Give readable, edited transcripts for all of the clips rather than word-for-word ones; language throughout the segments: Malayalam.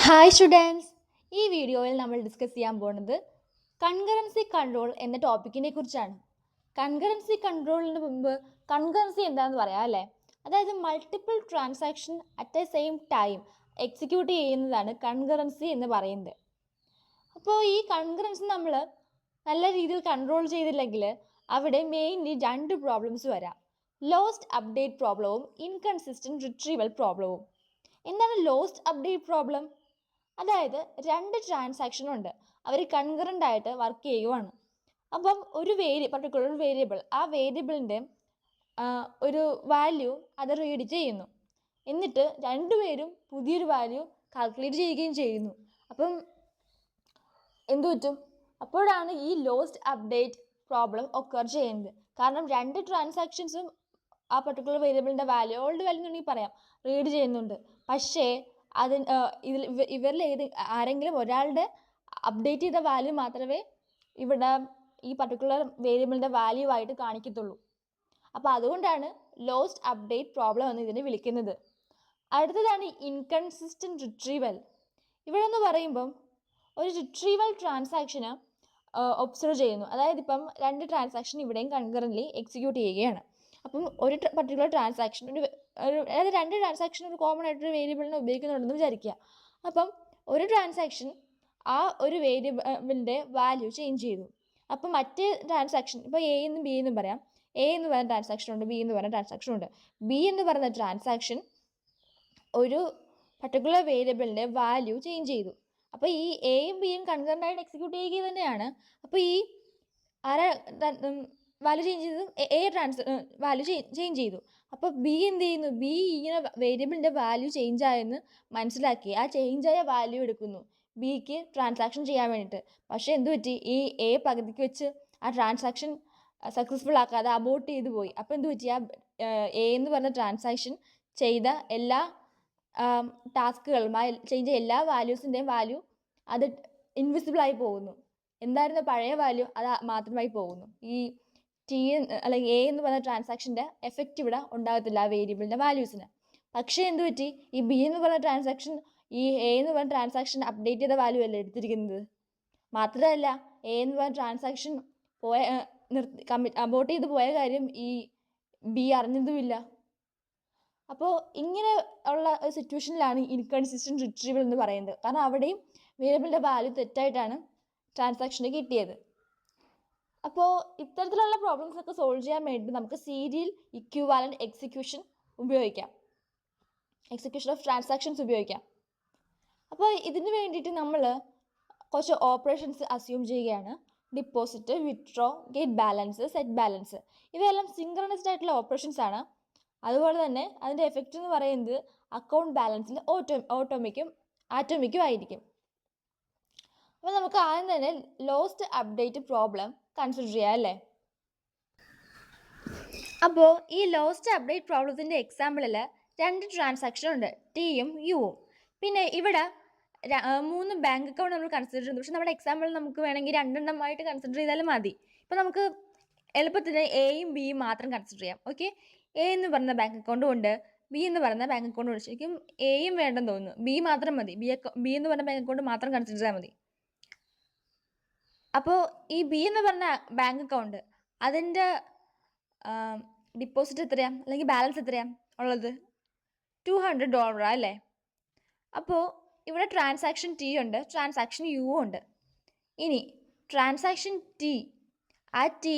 ഹായ് സ്റ്റുഡൻസ്, ഈ വീഡിയോയിൽ നമ്മൾ ഡിസ്കസ് ചെയ്യാൻ പോകുന്നത് കൺകറൻസി കൺട്രോൾ എന്ന ടോപ്പിക്കിനെ കുറിച്ചാണ്. കൺകറൻസി കൺട്രോളിന് മുമ്പ് കൺകറൻസി എന്താണെന്ന് പറയാം അല്ലേ. അതായത് multiple transaction at A same time execute ചെയ്യുന്നതാണ് കൺകറൻസി എന്ന് പറയുന്നത്. അപ്പോൾ ഈ കൺകറൻസി നമ്മൾ നല്ല രീതിയിൽ കൺട്രോൾ ചെയ്തില്ലെങ്കിൽ അവിടെ മെയിൻലി രണ്ട് പ്രോബ്ലംസ് വരാം. ലോസ്റ്റ് അപ്ഡേറ്റ് പ്രോബ്ലവും ഇൻകൺസിസ്റ്റൻറ്റ് റിട്രീവൽ പ്രോബ്ലവും. എന്താണ് ലോസ്റ്റ് അപ്ഡേറ്റ് പ്രോബ്ലം? അതായത് രണ്ട് ട്രാൻസാക്ഷൻ ഉണ്ട്, അവർ കൺകറൻ്റ് ആയിട്ട് വർക്ക് ചെയ്യുവാണ്. അപ്പം ഒരു പർട്ടിക്കുലർ വേരിയബിൾ, ആ വേരിയബിളിൻ്റെ ഒരു വാല്യൂ അത് റീഡ് ചെയ്യുന്നു. എന്നിട്ട് രണ്ടുപേരും പുതിയൊരു വാല്യൂ കാൽക്കുലേറ്റ് ചെയ്യുകയും ചെയ്യുന്നു. അപ്പം എന്തു പറ്റും? അപ്പോഴാണ് ഈ ലോസ്റ്റ് അപ്ഡേറ്റ് പ്രോബ്ലം ഒക്കർ ചെയ്യുന്നത്. കാരണം രണ്ട് ട്രാൻസാക്ഷൻസും ആ പർട്ടിക്കുലർ വേരിയബിളിൻ്റെ വാല്യൂ, ഓൾഡ് വാല്യൂ എന്നുണ്ടെങ്കിൽ പറയാം, റീഡ് ചെയ്യുന്നുണ്ട്. പക്ഷേ ഇവരിൽ ആരെങ്കിലും ഒരാളുടെ അപ്ഡേറ്റ് ചെയ്ത വാല്യൂ മാത്രമേ ഇവിടെ ഈ പർട്ടിക്കുലർ വേരിയബിളിൻ്റെ വാല്യൂ ആയിട്ട് കാണിക്കത്തുള്ളൂ. അപ്പോൾ അതുകൊണ്ടാണ് ലോസ്റ്റ് അപ്ഡേറ്റ് പ്രോബ്ലം എന്ന് ഇതിനെ വിളിക്കുന്നത്. അടുത്തതാണ് ഇൻകൺസിസ്റ്റൻറ്റ് റിട്രീവൽ. ഇവിടെ എന്ന് പറയുമ്പം ഒരു റിട്രീവൽ ട്രാൻസാക്ഷന് ഒബ്സർവ് ചെയ്യുന്നു. അതായത് ഇപ്പം രണ്ട് ട്രാൻസാക്ഷൻ ഇവിടെയും കൺകറൻ്റ്ലി എക്സിക്യൂട്ട് ചെയ്യുകയാണ്. അപ്പം ഒരു പർട്ടിക്കുലർ ട്രാൻസാക്ഷൻ അതായത് രണ്ട് ട്രാൻസാക്ഷൻ ഒരു കോമൺ ആയിട്ടൊരു വേരിയബിളിനെ ഉപയോഗിക്കുന്നുണ്ടെന്ന് വിചാരിക്കുക. അപ്പം ഒരു ട്രാൻസാക്ഷൻ ആ ഒരു വേരിയബിളിൻ്റെ വാല്യൂ ചേഞ്ച് ചെയ്തു. അപ്പം മറ്റേ ട്രാൻസാക്ഷൻ, ഇപ്പോൾ എ എന്നും ബി എന്നും പറയാം. എ എന്ന് പറയുന്ന ട്രാൻസാക്ഷൻ ഉണ്ട്, ബി എന്ന് പറയുന്ന ട്രാൻസാക്ഷൻ ഉണ്ട്. ബി എന്ന് പറയുന്ന ട്രാൻസാക്ഷൻ ഒരു പർട്ടിക്കുലർ വേരിയബിളിൻ്റെ വാല്യൂ ചേഞ്ച് ചെയ്തു. അപ്പോൾ ഈ എയും ബിയും കൺകറൻ്റായിട്ട് എക്സിക്യൂട്ട് ചെയ്യുക തന്നെയാണ്. അപ്പോൾ ഈ വാല്യൂ ചേഞ്ച് ചെയ്തതും വാല്യൂ ചേഞ്ച് ചെയ്തു. അപ്പോൾ ബി എന്ത് ചെയ്യുന്നു? ബി ഇങ്ങനെ വേരിയബിളിൻ്റെ വാല്യൂ ചേഞ്ച് ആയെന്ന് മനസ്സിലാക്കി ആ ചേഞ്ചായ വാല്യൂ എടുക്കുന്നു ബിക്ക് ട്രാൻസാക്ഷൻ ചെയ്യാൻ വേണ്ടിയിട്ട്. പക്ഷേ എന്ത് പറ്റി? ഈ എ പകുതിക്ക് വെച്ച് ആ ട്രാൻസാക്ഷൻ സക്സസ്ഫുൾ ആക്കാതെ അബോർട്ട് ചെയ്തു പോയി. അപ്പോൾ എന്ത് പറ്റി? ആ എ എന്ന് പറഞ്ഞ ട്രാൻസാക്ഷൻ ചെയ്ത എല്ലാ ടാസ്കുകളും, ആ ചേഞ്ച് എല്ലാ വാല്യൂസിൻ്റെയും വാല്യൂ അത് ഇൻവിസിബിളായി പോകുന്നു. എന്തായിരുന്നു പഴയ വാല്യൂ, അത് മാത്രമായി പോകുന്നു. ഈ ടി അല്ലെങ്കിൽ എ എന്ന് പറഞ്ഞ ട്രാൻസാക്ഷൻ്റെ എഫക്റ്റ് ഇവിടെ ഉണ്ടാകത്തില്ല ആ വേരിയബിളിൻ്റെ വാല്യൂസിന്. പക്ഷേ എന്ത് പറ്റി? ഈ ബി എന്ന് പറഞ്ഞ ട്രാൻസാക്ഷൻ ഈ എ എന്ന് പറഞ്ഞ ട്രാൻസാക്ഷൻ അപ്ഡേറ്റ് ചെയ്ത വാല്യൂ അല്ലേ എടുത്തിരിക്കുന്നത്. മാത്രമല്ല എ എന്ന് പറഞ്ഞ ട്രാൻസാക്ഷൻ അബോർട്ട് ചെയ്ത് പോയ കാര്യം ഈ ബി അറിഞ്ഞതുമില്ല. അപ്പോൾ ഇങ്ങനെ ഉള്ള ഒരു സിറ്റുവേഷനിലാണ് ഇൻകൺസിസ്റ്റൻറ്റ് റിട്രീവൽ എന്ന് പറയുന്നത്. കാരണം അവിടെയും വേരിയബിളിൻ്റെ വാല്യൂ തെറ്റായിട്ടാണ് ട്രാൻസാക്ഷന് കിട്ടിയത്. അപ്പോൾ ഇത്തരത്തിലുള്ള പ്രോബ്ലംസ് ഒക്കെ സോൾവ് ചെയ്യാൻ വേണ്ടി നമുക്ക് സീരിയൽ ഇക്വിവാലൻറ്റ് എക്സിക്യൂഷൻ ഉപയോഗിക്കാം, എക്സിക്യൂഷൻ ഓഫ് ട്രാൻസാക്ഷൻസ് ഉപയോഗിക്കാം. അപ്പോൾ ഇതിന് വേണ്ടിയിട്ട് നമ്മൾ കുറച്ച് ഓപ്പറേഷൻസ് അസ്യൂം ചെയ്യുകയാണ്. Deposit, withdraw, get balance, set balance, ഇവയെല്ലാം സിങ്ക്രണൈസ്ഡ് ആയിട്ടുള്ള ഓപ്പറേഷൻസ് ആണ്. അതുപോലെ തന്നെ അതിൻ്റെ എഫക്റ്റ് എന്ന് പറയുന്നത് അക്കൗണ്ട് ബാലൻസിൽ ആറ്റോമിക്കും ആയിരിക്കും. അപ്പോൾ നമുക്ക് ആദ്യം തന്നെ ലോസ്റ്റ് അപ്ഡേറ്റ് പ്രോബ്ലം കൺസിഡർ ചെയ്യാം അല്ലേ. അപ്പോൾ ഈ ലോസ്റ്റ് അപ്ഡേറ്റ് പ്രോബ്ലത്തിൻ്റെ എക്സാമ്പിളിൽ രണ്ട് ട്രാൻസാക്ഷൻ ഉണ്ട്, ടിയും യുവും. പിന്നെ ഇവിടെ 3 ബാങ്ക് അക്കൗണ്ട് നമ്മൾ കൺസിഡർ ചെയ്യുന്നു. പക്ഷെ നമ്മുടെ എക്സാമ്പിൾ നമുക്ക് വേണമെങ്കിൽ രണ്ടെണ്ണമായിട്ട് കൺസിഡർ ചെയ്താലും മതി. ഇപ്പോൾ നമുക്ക് എളുപ്പത്തിന് എയും ബിയും മാത്രം കൺസിഡർ ചെയ്യാം. ഓക്കെ, എ എന്ന് പറയുന്ന ബാങ്ക് അക്കൗണ്ടും ഉണ്ട്, ബി എന്ന് പറയുന്ന ബാങ്ക് അക്കൗണ്ടും ഉണ്ട്. ശരിക്കും എയും വേണ്ടെന്ന് തോന്നുന്നു, ബി മാത്രം മതി. ബി എന്ന് പറയുന്ന ബാങ്ക് അക്കൗണ്ട് മാത്രം കൺസിഡർ ചെയ്താൽ മതി. അപ്പോൾ ഈ ബി എന്ന് പറഞ്ഞ ബാങ്ക് അക്കൗണ്ട്, അതിൻ്റെ ഡിപ്പോസിറ്റ് എത്രയാണ് അല്ലെങ്കിൽ ബാലൻസ് എത്രയാണ് ഉള്ളത്? $200 അല്ലേ. അപ്പോൾ ഇവിടെ ട്രാൻസാക്ഷൻ ടി ഉണ്ട്, ട്രാൻസാക്ഷൻ യു ഉണ്ട്. ഇനി ട്രാൻസാക്ഷൻ ടി, ആ ടി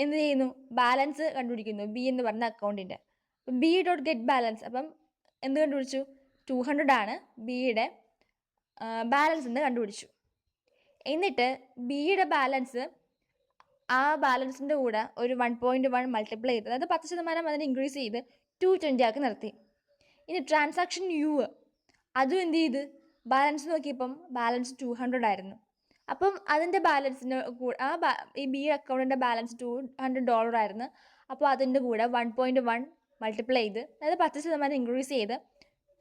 എന്ത് ചെയ്യുന്നു? ബാലൻസ് കണ്ടുപിടിക്കുന്നു ബി എന്ന് പറഞ്ഞ അക്കൗണ്ടിൻ്റെ. ബി ഡോട്ട് ഗെറ്റ് ബാലൻസ്, അപ്പം എന്ത് കണ്ടുപിടിച്ചു? 200 ആണ് ബിയുടെ ബാലൻസ് എന്ന് കണ്ടുപിടിച്ചു. എന്നിട്ട് ബിയുടെ ബാലൻസ്, ആ ബാലൻസിൻ്റെ കൂടെ ഒരു 1.1 മൾട്ടിപ്ലൈ ചെയ്ത്, അതായത് 10% അതിന് ഇൻക്രീസ് ചെയ്ത് 220 ആക്കി നിർത്തി. ഇനി ട്രാൻസാക്ഷൻ യു, അതും എന്ത് ചെയ്ത്? ബാലൻസ് നോക്കിയപ്പം ബാലൻസ് 200 ആയിരുന്നു. അപ്പം അതിൻ്റെ ബാലൻസിന് ഈ ബി അക്കൗണ്ടിൻ്റെ ബാലൻസ് $200 ആയിരുന്നു. അപ്പോൾ അതിൻ്റെ കൂടെ 1.1 മൾട്ടിപ്ലൈ ചെയ്ത്, അതായത് 10% ഇൻക്രീസ് ചെയ്ത്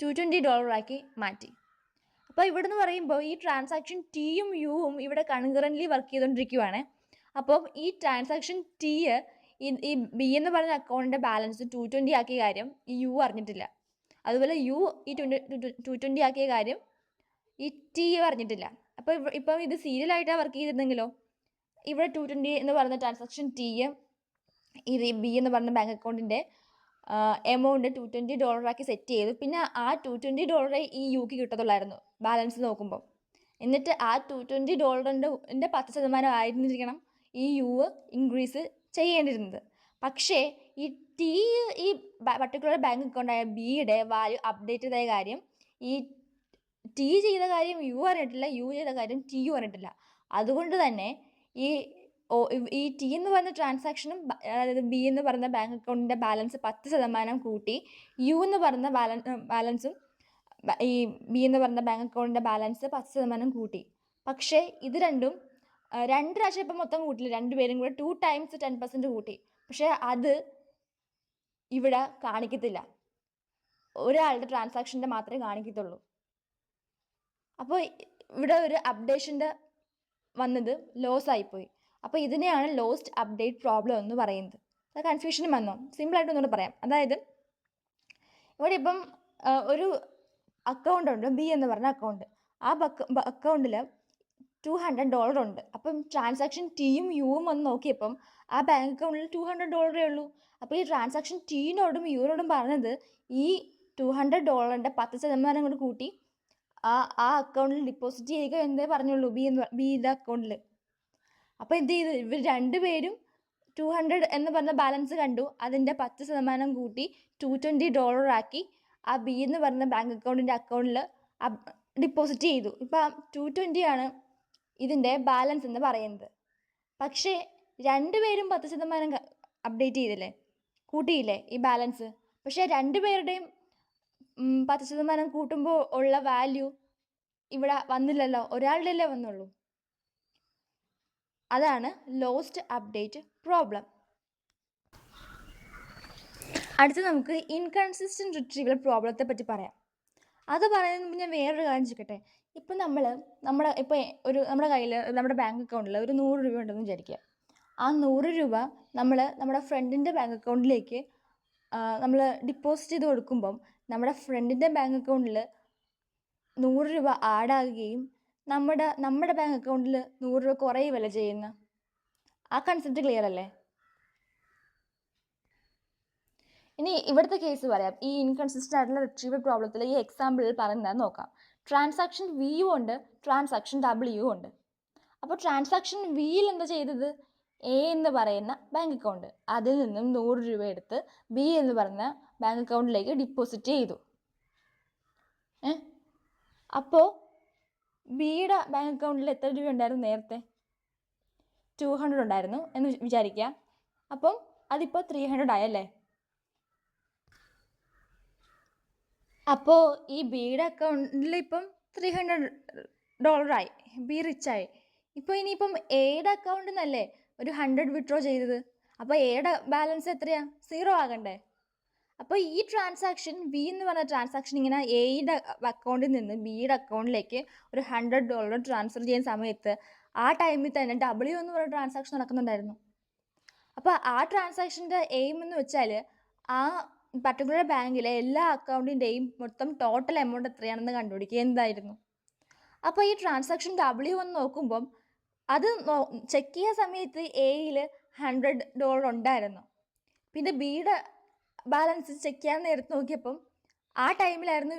$220 ആക്കി മാറ്റി. അപ്പോൾ ഇവിടെ നിന്ന് പറയുമ്പോൾ ഈ ട്രാൻസാക്ഷൻ ടിയും യുവും ഇവിടെ കൺകറൻ്റ്ലി വർക്ക് ചെയ്തുകൊണ്ടിരിക്കുകയാണ്. അപ്പം ഈ ട്രാൻസാക്ഷൻ ടി ഈ ബി എന്ന് പറഞ്ഞ അക്കൗണ്ടിൻ്റെ ബാലൻസ് 220 ആക്കിയ കാര്യം ഈ യു അറിഞ്ഞിട്ടില്ല. അതുപോലെ യു ഈ 220 ആക്കിയ കാര്യം ഈ ടി പറഞ്ഞിട്ടില്ല. അപ്പോൾ ഇപ്പം ഇത് സീരിയലായിട്ടാണ് വർക്ക് ചെയ്തിരുന്നെങ്കിലോ ഇവിടെ 220 എന്ന് പറയുന്ന ട്രാൻസാക്ഷൻ ടി ഇത് ബി എന്ന് പറഞ്ഞ ബാങ്ക് അക്കൗണ്ടിൻ്റെ എമൗണ്ട് $220 ആക്കി സെറ്റ് ചെയ്തു. പിന്നെ ആ $220 ഈ യുക്ക് കിട്ടത്തുള്ളായിരുന്നു ബാലൻസ് നോക്കുമ്പോൾ. എന്നിട്ട് ആ $220 10% ആയിരുന്നിരിക്കണം ഈ യു ഇൻക്രീസ് ചെയ്യേണ്ടിയിരുന്നത്. പക്ഷേ ഈ ടി ഈ പർട്ടിക്കുലർ ബാങ്ക് അക്കൗണ്ടായ ബിയുടെ വാല്യൂ അപ്ഡേറ്റ് ചെയ്ത കാര്യം ഈ ടി ചെയ്ത കാര്യം യു അറിഞ്ഞിട്ടില്ല, യു ചെയ്ത കാര്യം ടി യു അറിഞ്ഞിട്ടില്ല. അതുകൊണ്ട് തന്നെ ഈ ടി എന്ന് പറയുന്ന ട്രാൻസാക്ഷനും അതായത് ബി എന്ന് പറയുന്ന ബാങ്ക് അക്കൗണ്ടിൻ്റെ ബാലൻസ് 10% കൂട്ടി യു എന്ന് പറയുന്ന ബാലൻസും ഈ ബി എന്ന് പറയുന്ന ബാങ്ക് അക്കൗണ്ടിൻ്റെ ബാലൻസ് 10% കൂട്ടി. പക്ഷേ ഇത് രണ്ടും 2 പ്രാവശ്യം ഇപ്പം മൊത്തം കൂട്ടില്ല, രണ്ടുപേരും കൂടെ 2 times 10% കൂട്ടി. പക്ഷേ അത് ഇവിടെ കാണിക്കത്തില്ല, ഒരാളുടെ ട്രാൻസാക്ഷൻ്റെ മാത്രമേ കാണിക്കത്തുള്ളൂ. അപ്പോൾ ഇവിടെ ഒരു അപ്ഡേഷൻ്റെ വന്നത് ലോസ് ആയിപ്പോയി. അപ്പോൾ ഇതിനെയാണ് ലോസ്റ്റ് അപ്ഡേറ്റ് പ്രോബ്ലം എന്ന് പറയുന്നത്. അത് കൺഫ്യൂഷനും വന്നോ? സിമ്പിളായിട്ട് ഒന്നുകൂടെ പറയാം. അതായത് ഇവിടെ ഇപ്പം ഒരു അക്കൗണ്ട് ഉണ്ട്, ബി എന്ന് പറഞ്ഞ അക്കൗണ്ട്. ആ അക്കൗണ്ടിൽ $200 ഉണ്ട്. അപ്പം ട്രാൻസാക്ഷൻ ടിയും യുവും വന്ന് നോക്കിയപ്പം ആ ബാങ്ക് അക്കൗണ്ടിൽ $200 ഉള്ളൂ. അപ്പോൾ ഈ ട്രാൻസാക്ഷൻ ടീനോടും യുവിനോടും പറഞ്ഞത് ഈ $200 10% കൊണ്ട് കൂട്ടി ആ അക്കൗണ്ടിൽ ഡെപ്പോസിറ്റ് ചെയ്യുക എന്നേ പറഞ്ഞുള്ളൂ ബിയുടെ അക്കൗണ്ടിൽ. അപ്പോൾ എന്ത് ചെയ്തു? ഇവർ രണ്ടുപേരും 200 എന്ന് പറഞ്ഞ ബാലൻസ് കണ്ടു, അതിൻ്റെ 10% കൂട്ടി $220 ആക്കി ആ ബി എന്ന് പറഞ്ഞ ബാങ്ക് അക്കൗണ്ടിൽ ഡിപ്പോസിറ്റ് ചെയ്തു. ഇപ്പം 220 ആണ് ഇതിൻ്റെ ബാലൻസ് എന്ന് പറയുന്നത്. പക്ഷേ രണ്ടുപേരും 10% അപ്ഡേറ്റ് ചെയ്തില്ലേ, കൂട്ടിയില്ലേ ഈ ബാലൻസ്. പക്ഷേ രണ്ടുപേരുടെയും 10% കൂട്ടുമ്പോൾ ഉള്ള വാല്യൂ ഇവിടെ വന്നില്ലല്ലോ, ഒരാളുടെ അല്ലേ വന്നുള്ളൂ. അതാണ് ലോസ്റ്റ് അപ്ഡേറ്റ് പ്രോബ്ലം. അടുത്ത് നമുക്ക് ഇൻകൺസിസ്റ്റൻറ്റ് റിട്രീവൽ പ്രോബ്ലത്തെ പറ്റി പറയാം. അത് പറയുന്നത് ഞാൻ വേറൊരു കാര്യം ചോദിക്കട്ടെ. ഇപ്പം നമ്മുടെ കയ്യിൽ നമ്മുടെ ബാങ്ക് അക്കൗണ്ടിൽ ഒരു 100 രൂപ ഉണ്ടെന്ന് വിചാരിക്കുക. ആ 100 രൂപ നമ്മുടെ ഫ്രണ്ടിൻ്റെ ബാങ്ക് അക്കൗണ്ടിലേക്ക് നമ്മൾ ഡിപ്പോസിറ്റ് ചെയ്ത് കൊടുക്കുമ്പം നമ്മുടെ ഫ്രണ്ടിൻ്റെ ബാങ്ക് അക്കൗണ്ടിൽ 100 രൂപ ആഡാകുകയും നമ്മുടെ ബാങ്ക് അക്കൗണ്ടിൽ 100 രൂപ കുറയുകയല്ലേ ചെയ്യുന്നത്. ആ കൺസെപ്റ്റ് ക്ലിയർ അല്ലേ? ഇനി ഇവിടുത്തെ കേസ് പറയാം. ഈ ഇൻകൺസിസ്റ്റൻ്റ് ആയിട്ടുള്ള റിട്രീവൽ പ്രോബ്ലത്തിൽ ഈ എക്സാമ്പിളിൽ പറയുന്നത് നോക്കാം. ട്രാൻസാക്ഷൻ വിയും ഉണ്ട്, ട്രാൻസാക്ഷൻ ഡബ്ല്യു ഉണ്ട്. അപ്പോൾ ട്രാൻസാക്ഷൻ വിയിൽ എന്താ ചെയ്തത്? എ എന്ന് പറയുന്ന ബാങ്ക് അക്കൗണ്ട്, അതിൽ നിന്നും 100 രൂപ എടുത്ത് ബി എന്ന് പറയുന്ന ബാങ്ക് അക്കൗണ്ടിലേക്ക് ഡിപ്പോസിറ്റ് ചെയ്തു. അപ്പോൾ ബിയുടെ ബാങ്ക് അക്കൗണ്ടിൽ എത്ര രൂപ ഉണ്ടായിരുന്നു? നേരത്തെ 200 ഉണ്ടായിരുന്നു എന്ന് വിചാരിക്കുക. അപ്പം അതിപ്പോൾ 300 ആയല്ലേ. അപ്പോൾ ഈ ബിയുടെ അക്കൗണ്ടിൽ ഇപ്പം $300 ആയി, ബി റിച്ചായി. ഇപ്പോൾ ഇനിയിപ്പം എയുടെ അക്കൗണ്ടിൽ നിന്നല്ലേ ഒരു 100 വിഡ്രോ ചെയ്തത്. അപ്പോൾ എയുടെ ബാലൻസ് എത്രയാ? 0 ആകണ്ടേ. അപ്പോൾ ഈ ട്രാൻസാക്ഷൻ ബി എന്ന് പറഞ്ഞ ട്രാൻസാക്ഷൻ ഇങ്ങനെ എയുടെ അക്കൗണ്ടിൽ നിന്ന് ബിയുടെ അക്കൗണ്ടിലേക്ക് ഒരു $100 ട്രാൻസ്ഫർ ചെയ്യുന്ന സമയത്ത് ആ ടൈമിൽ തന്നെ ഡബ്ല്യു എന്ന് പറഞ്ഞ ട്രാൻസാക്ഷൻ നടക്കുന്നുണ്ടായിരുന്നു. അപ്പോൾ ആ ട്രാൻസാക്ഷൻ്റെ എയിം എന്ന് വെച്ചാൽ ആ പർട്ടിക്കുലർ ബാങ്കിലെ എല്ലാ അക്കൗണ്ടിൻ്റെയും മൊത്തം ടോട്ടൽ എമൗണ്ട് എത്രയാണെന്ന് കണ്ടുപിടിക്കുക എന്തായിരുന്നു. അപ്പോൾ ഈ ട്രാൻസാക്ഷൻ ഡബ്ല്യു എന്ന് നോക്കുമ്പം അത് ചെക്ക് ചെയ്യുന്ന സമയത്ത് എയിൽ $100 ഉണ്ടായിരുന്നു. പിന്നെ ബിയുടെ ബാലൻസ് ചെക്ക് ചെയ്യാൻ നേരത്ത് നോക്കിയപ്പം ആ ടൈമിലായിരുന്നു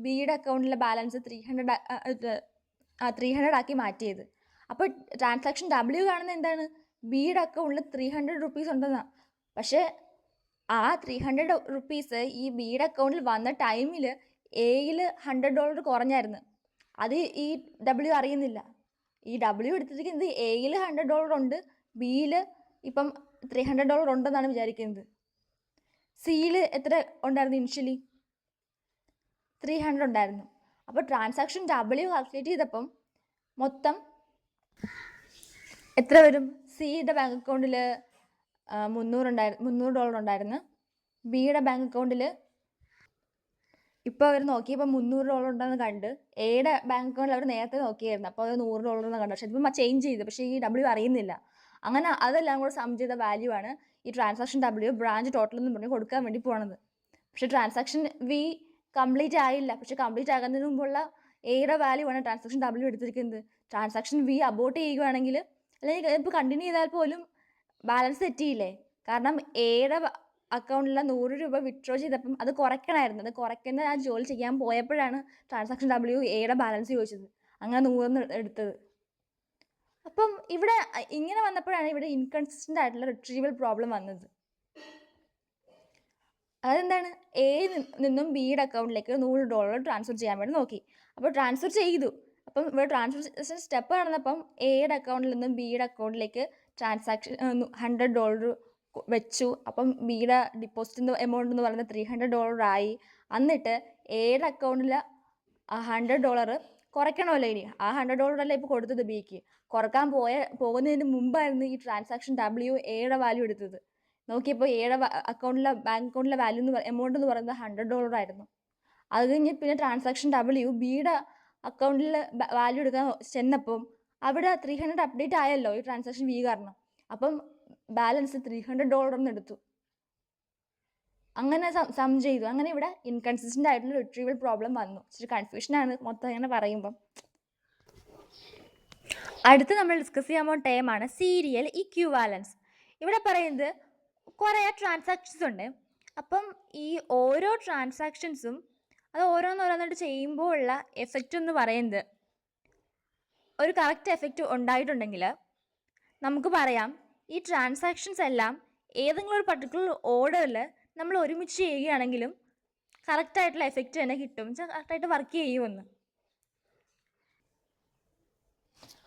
ബിയുടെ അക്കൗണ്ടിലെ ബാലൻസ് 300 ആക്കി മാറ്റിയത്. അപ്പോൾ ട്രാൻസാക്ഷൻ ഡബ്ല്യു കാണുന്നത് എന്താണ്? ബിയുടെ അക്കൗണ്ടിൽ 300 റുപ്പീസ് ഉണ്ടെന്നാണ്. പക്ഷേ ആ 300 റുപ്പീസ് ഈ ബിയുടെ അക്കൗണ്ടിൽ വന്ന ടൈമിൽ എയിൽ $100 കുറഞ്ഞായിരുന്നു. അത് ഈ ഡബ്ല്യു അറിയുന്നില്ല. ഈ ഡബ്ല്യു എടുത്തിരിക്കുന്നത് എയിൽ $100 ഉണ്ട്, ബിയിൽ ഇപ്പം $300 ഉണ്ടെന്നാണ് വിചാരിക്കുന്നത്. സിയിൽ എത്ര ഉണ്ടായിരുന്നു? ഇനിഷ്യലി 300 ഉണ്ടായിരുന്നു. അപ്പോൾ ട്രാൻസാക്ഷൻ ഡബ്ല്യു കാൽക്കുലേറ്റ് ചെയ്തപ്പം മൊത്തം എത്ര വരും? സിയുടെ ബാങ്ക് അക്കൗണ്ടിൽ $300 ഉണ്ടായിരുന്നു. ബിയുടെ ബാങ്ക് അക്കൗണ്ടിൽ ഇപ്പോൾ അവർ നോക്കിയപ്പോൾ $300 ഉണ്ടെന്ന് കണ്ട്. എയുടെ ബാങ്ക് അക്കൗണ്ടിൽ അവർ നേരത്തെ നോക്കിയായിരുന്നു, അപ്പോൾ അത് $100 എന്ന് കണ്ടു. പക്ഷേ ഇതിപ്പോൾ ചേഞ്ച് ചെയ്തു, പക്ഷേ ഈ ഡബ്ല്യു അറിയുന്നില്ല. അങ്ങനെ അതെല്ലാം കൂടെ സം ചെയ്ത വാല്യൂ ആണ് ഈ ട്രാൻസാക്ഷൻ ഡബ്ല്യു ബ്രാഞ്ച് ടോട്ടൽ എന്ന് പറഞ്ഞ് കൊടുക്കാൻ വേണ്ടി പോകണത്. പക്ഷേ ട്രാൻസാക്ഷൻ വി കംപ്ലീറ്റ് ആയില്ല. പക്ഷേ കംപ്ലീറ്റ് ആകുന്നതിന് മുമ്പുള്ള എയുടെ വാല്യൂ ആണ് ട്രാൻസാക്ഷൻ ഡബ്ല്യു എടുത്തിരിക്കുന്നത്. ട്രാൻസാക്ഷൻ വി അബോർട്ട് ചെയ്യുകയാണെങ്കിൽ അല്ലെങ്കിൽ ഇപ്പോൾ കണ്ടിന്യൂ ചെയ്താൽ പോലും ബാലൻസ് തെറ്റിയില്ലേ? കാരണം എയുടെ അക്കൗണ്ടിൽ 100 രൂപ വിത്ഡ്രോ ചെയ്തപ്പം അത് കുറയ്ക്കണമായിരുന്നു. അത് കുറയ്ക്കുന്ന ആ ജോലി ചെയ്യാൻ പോയപ്പോഴാണ് ട്രാൻസാക്ഷൻ ഡബ്ല്യു എയുടെ ബാലൻസ് ചോദിച്ചത്. അങ്ങനെ 100 എടുത്തത്. അപ്പം ഇവിടെ ഇങ്ങനെ വന്നപ്പോഴാണ് ഇവിടെ ഇൻകൺസിസ്റ്റൻ്റ് ആയിട്ടുള്ള റിട്രീവൽ പ്രോബ്ലം വന്നത്. അതെന്താണ്? എ നിന്നും ബിയുടെ അക്കൗണ്ടിലേക്ക് $100 ട്രാൻസ്ഫർ ചെയ്യാൻ വേണ്ടി നോക്കി. അപ്പോൾ ട്രാൻസ്ഫർ ചെയ്തു. അപ്പം ഇവിടെ ട്രാൻസ്ഫർ സ്റ്റെപ്പ് നടന്നപ്പം എയുടെ അക്കൗണ്ടിൽ നിന്നും ബിയുടെ അക്കൗണ്ടിലേക്ക് ട്രാൻസാക്ഷൻ $100 വെച്ചു. അപ്പം ബിയുടെ ഡിപ്പോസിറ്റ് എമൗണ്ട് എന്ന് പറയുന്നത് $300 ആയി. എന്നിട്ട് എയുടെ അക്കൗണ്ടിൽ $100 കുറയ്ക്കണമല്ലോ. ഇനി ആ $100 അല്ല ഇപ്പോൾ കൊടുത്തത് ബിക്ക്. കുറക്കാൻ പോകുന്നതിന് മുമ്പായിരുന്നു ഈ ട്രാൻസാക്ഷൻ ഡബ്ല്യു എയുടെ വാല്യൂ എടുത്തത്. നോക്കിയപ്പോൾ എയുടെ ബാങ്ക് അക്കൗണ്ടിലെ വാല്യൂ എമൗണ്ട് എന്ന് പറയുന്നത് $100 ആയിരുന്നു. അത് കഴിഞ്ഞ് പിന്നെ ട്രാൻസാക്ഷൻ ഡബ്ല്യു ബിയുടെ അക്കൗണ്ടിൽ വാല്യൂ എടുക്കാൻ ചെന്നപ്പം അവിടെ 300 അപ്ഡേറ്റ് ആയല്ലോ ഈ ട്രാൻസാക്ഷൻ വി കാരണം. അപ്പം ബാലൻസ് $300 എടുത്തു. അങ്ങനെ സം ചെയ്തു. അങ്ങനെ ഇവിടെ ഇൻകൺസിസ്റ്റൻ്റ് ആയിട്ടുള്ള റിട്രീവൽ പ്രോബ്ലം വന്നു. ഇച്ചിരി കൺഫ്യൂഷനാണ് മൊത്തം ഇങ്ങനെ പറയുമ്പം. അടുത്ത് നമ്മൾ ഡിസ്കസ് ചെയ്യാൻ പോകുന്ന ടേമാണ് സീരിയൽ ഇക്വിവാലൻസ്. ഇവിടെ പറയുന്നത് കുറേ ട്രാൻസാക്ഷൻസ് ഉണ്ട്. അപ്പം ഈ ഓരോ ട്രാൻസാക്ഷൻസും അത് ഓരോന്നോരോന്നായിട്ട് ചെയ്യുമ്പോൾ ഉള്ള എഫക്റ്റ് എന്ന് പറയുന്നത് ഒരു കറക്റ്റ് എഫക്റ്റ് ഉണ്ടായിട്ടുണ്ടെങ്കിൽ നമുക്ക് പറയാം ഈ ട്രാൻസാക്ഷൻസ് എല്ലാം ഏതെങ്കിലും ഒരു പർട്ടിക്കുലർ ഓർഡറിൽ നമ്മൾ ഒരുമിച്ച് ചെയ്യുകയാണെങ്കിലും കറക്റ്റായിട്ടുള്ള എഫക്റ്റ് തന്നെ കിട്ടും, കറക്റ്റായിട്ട് വർക്ക് ചെയ്യുമെന്ന്.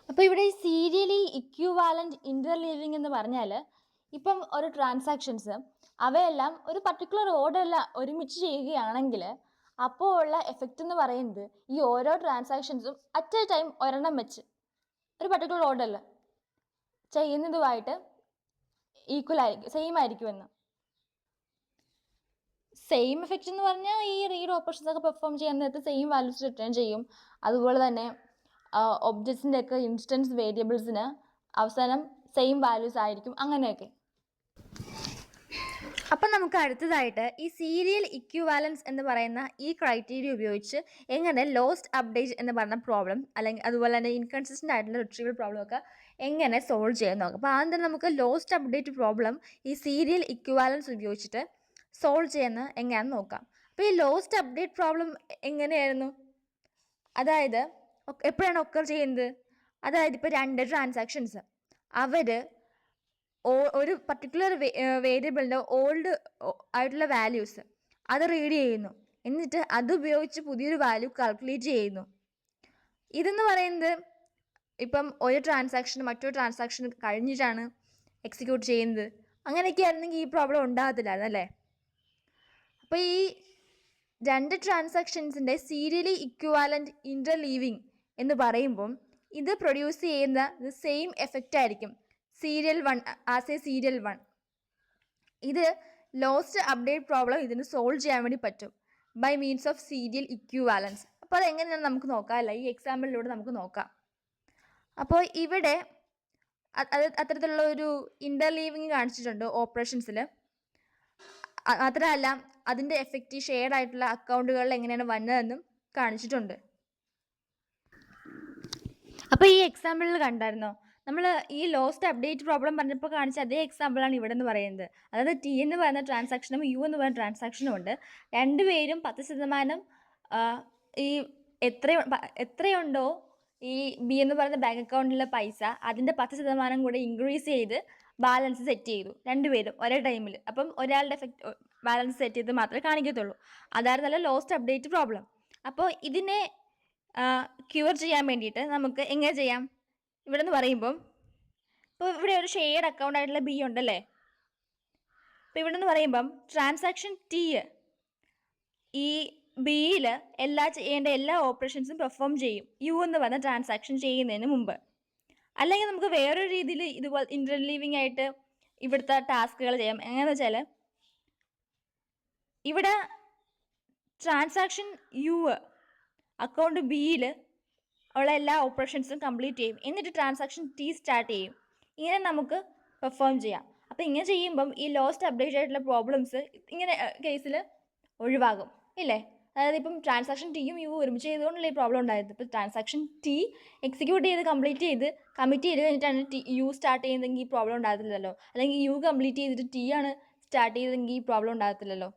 അപ്പോൾ ഇവിടെ ഈ സീരിയലി ഇക്വിവാലൻറ്റ് ഇൻ്റർലീവിങ് എന്ന് പറഞ്ഞാൽ ഇപ്പം ഒരു ട്രാൻസാക്ഷൻസ് അവയെല്ലാം ഒരു പർട്ടിക്കുലർ ഓർഡറിൽ ഒരുമിച്ച് ചെയ്യുകയാണെങ്കിൽ അപ്പോൾ ഉള്ള എഫക്റ്റ് എന്ന് പറയുന്നത് ഈ ഓരോ ട്രാൻസാക്ഷൻസും അറ്റ് എ ടൈം ഒരെണ്ണം വെച്ച് ഒരു പർട്ടിക്കുലർ ഓർഡറിൽ ചെയ്യുന്നതുമായിട്ട് ഈക്വൽ ആയിരിക്കും, സെയിം ആയിരിക്കുമെന്ന്. സെയിം എഫക്റ്റ് എന്ന് പറഞ്ഞാൽ ഈ റീഡ് ഓപ്പറേഷൻസ് ഒക്കെ പെർഫോം ചെയ്യാൻ നേരത്ത് സെയിം വാല്യൂസ് റിട്ടേൺ ചെയ്യും. അതുപോലെ തന്നെ ഒബ്ജക്ട്സിൻ്റെ ഒക്കെ ഇൻസ്റ്റൻസ് വേരിയബിൾസിന് അവസാനം സെയിം വാല്യൂസ് ആയിരിക്കും, അങ്ങനെയൊക്കെ. അപ്പം നമുക്ക് അടുത്തതായിട്ട് ഈ സീരിയൽ ഇക്വിവാലൻസ് എന്ന് പറയുന്ന ഈ ക്രൈറ്റീരിയ ഉപയോഗിച്ച് എങ്ങനെ ലോസ്റ്റ് അപ്ഡേറ്റ് എന്ന് പറഞ്ഞ പ്രോബ്ലം അല്ലെങ്കിൽ അതുപോലെ തന്നെ ഇൻകൺസിസ്റ്റൻ്റ് ആയിട്ടുള്ള റിട്രീവൽ പ്രോബ്ലം ഒക്കെ എങ്ങനെ സോൾവ് ചെയ്യാൻ നോക്കാം. അപ്പോൾ ആദ്യം തന്നെ നമുക്ക് ലോസ്റ്റ് അപ്ഡേറ്റ് പ്രോബ്ലം ഈ സീരിയൽ ഇക്വിവാലൻസ് ഉപയോഗിച്ചിട്ട് സോൾവ് ചെയ്യുന്ന എങ്ങനെയാണെന്ന് നോക്കാം. അപ്പോൾ ഈ ലോസ്റ്റ് അപ്ഡേറ്റ് പ്രോബ്ലം എങ്ങനെയായിരുന്നു? അതായത് എപ്പോഴാണ് ഒക്കർ ചെയ്യുന്നത്? അതായത് ഇപ്പോൾ 2 ട്രാൻസാക്ഷൻസ് അവർ ഒരു പർട്ടിക്കുലർ വേരിയബിളിൻ്റെ ഓൾഡ് ആയിട്ടുള്ള വാല്യൂസ് അത് റീഡ് ചെയ്യുന്നു, എന്നിട്ട് അതുപയോഗിച്ച് പുതിയൊരു വാല്യൂ കാൽക്കുലേറ്റ് ചെയ്യുന്നു. ഇതെന്ന് പറയുന്നത് ഇപ്പം ഒരു ട്രാൻസാക്ഷൻ മറ്റൊരു ട്രാൻസാക്ഷൻ കഴിഞ്ഞിട്ടാണ് എക്സിക്യൂട്ട് ചെയ്യുന്നത്. അങ്ങനെയൊക്കെ ആയിരുന്നെങ്കിൽ ഈ പ്രോബ്ലം ഉണ്ടാകത്തില്ലായിരുന്നു അല്ലേ? അപ്പോൾ ഈ 2 ട്രാൻസാക്ഷൻസിൻ്റെ സീരിയലി ഇക്വിവാലൻറ്റ് ഇൻ്റർലീവിങ് എന്ന് പറയുമ്പം ഇത് പ്രൊഡ്യൂസ് ചെയ്യുന്ന സെയിം എഫക്റ്റ് ആയിരിക്കും സീരിയൽ 1 ആസ് എ സീരിയൽ 1. ഇത് ലോസ്റ്റ് അപ്ഡേറ്റ് പ്രോബ്ലം ഇതിന് സോൾവ് ചെയ്യാൻ വേണ്ടി പറ്റും by means of serial equivalence. അപ്പോൾ അതെങ്ങനെയാണ് നമുക്ക് നോക്കാം അല്ലേ? ഈ എക്സാമ്പിളിലൂടെ നമുക്ക് നോക്കാം. അപ്പോൾ ഇവിടെ അത്തരത്തിലുള്ള ഒരു ഇൻ്റർലീവിങ് കാണിച്ചിട്ടുണ്ട് ഓപ്പറേഷൻസിൽ. മാത്രമല്ല അതിൻ്റെ എഫക്റ്റ് ഷെയർഡ് ആയിട്ടുള്ള അക്കൗണ്ടുകളിൽ എങ്ങനെയാണ് വന്നതെന്നും കാണിച്ചിട്ടുണ്ട്. അപ്പോൾ ഈ എക്സാമ്പിളിൽ കണ്ടായിരുന്നോ നമ്മൾ ഈ ലോസ്റ്റ് അപ്ഡേറ്റ് പ്രോബ്ലം പറഞ്ഞപ്പോൾ കാണിച്ച അതേ എക്സാമ്പിളാണ് ഇവിടെ എന്ന് പറയുന്നത്. അതായത് ടി എന്ന് പറയുന്ന ട്രാൻസാക്ഷനും യു എന്ന് പറയുന്ന ട്രാൻസാക്ഷനും ഉണ്ട്. രണ്ടുപേരും 10% ഈ എത്രയുണ്ടോ ഈ ബി എന്ന് പറയുന്ന ബാങ്ക് അക്കൗണ്ടിലെ പൈസ അതിൻ്റെ 10% കൂടെ ഇൻക്രീസ് ചെയ്ത് ബാലൻസ് സെറ്റ് ചെയ്തു രണ്ടുപേരും ഒരേ ടൈമിൽ. അപ്പം ഒരാളുടെ ബാലൻസ് സെറ്റ് ചെയ്ത് മാത്രമേ കാണിക്കത്തുള്ളൂ. അതായിരുന്നല്ലോ ലോസ്റ്റ് അപ്ഡേറ്റ് പ്രോബ്ലം. അപ്പോൾ ഇതിനെ ക്യൂർ ചെയ്യാൻ വേണ്ടിയിട്ട് നമുക്ക് എങ്ങനെ ചെയ്യാം? ഇവിടെ നിന്ന് പറയുമ്പം ഇപ്പോൾ ഇവിടെ ഒരു ഷെയർഡ് അക്കൗണ്ട് ആയിട്ടുള്ള ബി ഉണ്ടല്ലേ. അപ്പോൾ ഇവിടെ നിന്ന് പറയുമ്പം ട്രാൻസാക്ഷൻ ടി ഈ ബിയിൽ ചെയ്യേണ്ട എല്ലാ ഓപ്പറേഷൻസും പെർഫോം ചെയ്യും യു എന്ന് പറഞ്ഞ ട്രാൻസാക്ഷൻ ചെയ്യുന്നതിന് മുമ്പ്. അല്ലെങ്കിൽ നമുക്ക് വേറൊരു രീതിയിൽ ഇതുപോലെ ഇൻ്റർലീവിങ് ആയിട്ട് ഇവിടുത്തെ ടാസ്കുകൾ ചെയ്യാം. എങ്ങനെയാണെന്ന് വെച്ചാൽ ഇവിടെ ട്രാൻസാക്ഷൻ യു അക്കൗണ്ട് ബിയിൽ ഉള്ള എല്ലാ ഓപ്പറേഷൻസും കംപ്ലീറ്റ് ചെയ്യും, എന്നിട്ട് ട്രാൻസാക്ഷൻ ടി സ്റ്റാർട്ട് ചെയ്യും. ഇങ്ങനെ നമുക്ക് പെർഫോം ചെയ്യാം. അപ്പോൾ ഇങ്ങനെ ചെയ്യുമ്പം ഈ ലോസ്റ്റ് അപ്ഡേറ്റ് ആയിട്ടുള്ള പ്രോബ്ലംസ് ഇങ്ങനെ കേസിൽ ഒഴിവാകും ഇല്ലേ? അതായത് ഇപ്പം ട്രാൻസാക്ഷൻ ടിയും യു ഒരുമിച്ച് ചെയ്തുകൊണ്ടല്ലേ ഈ പ്രോബ്ലം ഉണ്ടായത്. ഇപ്പോൾ ട്രാൻസാക്ഷൻ ടി എക്സിക്യൂട്ട് ചെയ്ത് കംപ്ലീറ്റ് ചെയ്ത് കമ്മിറ്റ് ചെയ്ത് കഴിഞ്ഞിട്ടാണ് യു സ്റ്റാർട്ട് ചെയ്യുന്നതെങ്കിൽ ഈ പ്രോബ്ലം ഉണ്ടാകത്തില്ലല്ലോ. അല്ലെങ്കിൽ യു കംപ്ലീറ്റ് ചെയ്തിട്ട് ടി ആണ് സ്റ്റാർട്ട് ചെയ്തതെങ്കിൽ ഈ പ്രോബ്ലം ഉണ്ടാകത്തില്ലല്ലോ.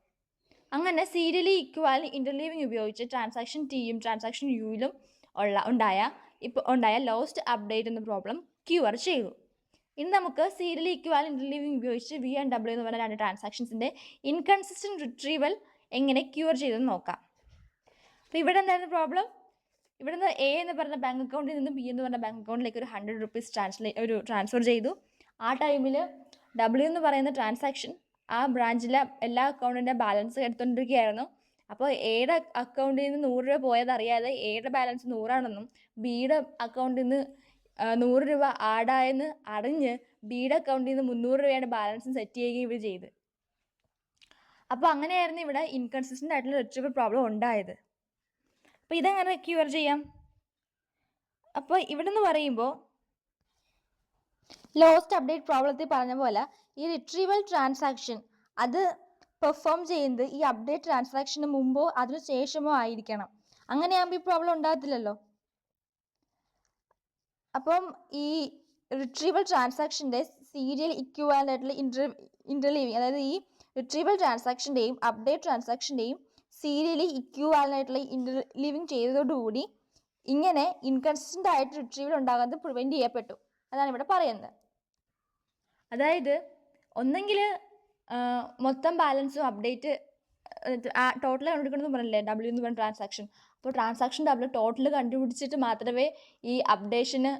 അങ്ങനെ സീരിയലി ഇക്വാലന്റ് ഇന്റർലീവിംഗ് ഉപയോഗിച്ച് ട്രാൻസാക്ഷൻ ടിയും ട്രാൻസാക്ഷൻ യുയിലും ഉണ്ടായ ലോസ്റ്റ് അപ്ഡേറ്റ് എന്ന പ്രോബ്ലം ക്യൂർ ചെയ്തു. ഇനി നമുക്ക് സീരിയലി ഇക്വാലന്റ് ഇന്റർലീവിംഗ് ഉപയോഗിച്ച് വി ആൻഡ് ഡബ്ല്യു എന്ന് പറഞ്ഞ രണ്ട് ട്രാൻസാക്ഷൻസിന്റെ ഇൻകൺസിസ്റ്റന്റ് റിട്രീവൽ എങ്ങനെ ക്യൂർ ചെയ്തെന്ന് നോക്കാം. അപ്പോൾ ഇവിടെ എന്തായിരുന്നു പ്രോബ്ലം? ഇവിടെ നിന്ന് എ എന്ന് പറഞ്ഞ ബാങ്ക് അക്കൗണ്ടിൽ നിന്ന് ബി എന്ന് പറഞ്ഞ ബാങ്ക് അക്കൗണ്ടിലേക്ക് ഒരു 100 rupees ട്രാൻസ്ഫർ ചെയ്തു. ആ ടൈമിൽ ഡബ്ല്യു എന്ന് പറയുന്ന ട്രാൻസാക്ഷൻ ആ ബ്രാഞ്ചിലെ എല്ലാ അക്കൗണ്ടിൻ്റെ ബാലൻസ് എടുത്തുകൊണ്ടിരിക്കുകയായിരുന്നു. അപ്പോൾ എയുടെ അക്കൗണ്ടിൽ നിന്ന് 100 രൂപ പോയത് അറിയാതെ എയുടെ ബാലൻസ് 100 ആണെന്നും ബിയുടെ അക്കൗണ്ടിൽ നിന്ന് 100 രൂപ ആഡായെന്ന് അറിഞ്ഞ് ബിയുടെ അക്കൗണ്ടിൽ നിന്ന് 300 രൂപയുടെ ബാലൻസ് സെറ്റ് ചെയ്യുകയും ഇവർ ചെയ്ത്. അപ്പോൾ അങ്ങനെയായിരുന്നു ഇവിടെ ഇൻകൺസിസ്റ്റൻ്റ് ആയിട്ടുള്ള റിട്രീവൽ പ്രോബ്ലം ഉണ്ടായത്. അപ്പോൾ ഇതെങ്ങനെ ക്യൂർ ചെയ്യാം? അപ്പോൾ ഇവിടെ നിന്ന് പറയുമ്പോൾ ലോസ്റ്റ് അപ്ഡേറ്റ് പ്രോബ്ലത്തിൽ പറഞ്ഞ പോലെ ഈ റിട്രീവൽ ട്രാൻസാക്ഷൻ അത് പെർഫോം ചെയ്യുന്നത് ഈ അപ്ഡേറ്റ് ട്രാൻസാക്ഷന് മുമ്പോ അതിനു ശേഷമോ ആയിരിക്കണം. അങ്ങനെയാകുമ്പോൾ ഈ പ്രോബ്ലം ഉണ്ടാകത്തില്ലല്ലോ. അപ്പം ഈ റിട്രീവൽ ട്രാൻസാക്ഷൻ്റെ സീരിയൽ ഇക്വാലൻ്റ് ആയിട്ടുള്ള ഇന്റർലീവിങ്, അതായത് ഈ റിട്രീവൽ ട്രാൻസാക്ഷൻ്റെയും അപ്ഡേറ്റ് ട്രാൻസാക്ഷൻ്റെയും സീരിയലി ഇക്വാലൻ്റ് ആയിട്ടുള്ള ഇന്റർലീവിങ് ചെയ്തതോടുകൂടി ഇങ്ങനെ ഇൻകൺസിസ്റ്റൻ്റ് ആയിട്ട് റിട്രീവൽ ഉണ്ടാകുന്നത് പ്രിവെൻറ്റ് ചെയ്യപ്പെട്ടു. അതാണ് ഇവിടെ പറയുന്നത്. അതായത് ഒന്നെങ്കിൽ മൊത്തം ബാലൻസും അപ്ഡേറ്റ് ടോട്ടൽ കണ്ടുപിടിക്കണമെന്ന് പറഞ്ഞില്ലേ ഡബ്ല്യു എന്ന് പറഞ്ഞ ട്രാൻസാക്ഷൻ. അപ്പോൾ ട്രാൻസാക്ഷൻ ഡബ്ല്യു ടോട്ടൽ കണ്ടുപിടിച്ചിട്ട് മാത്രമേ ഈ അപ്ഡേഷന്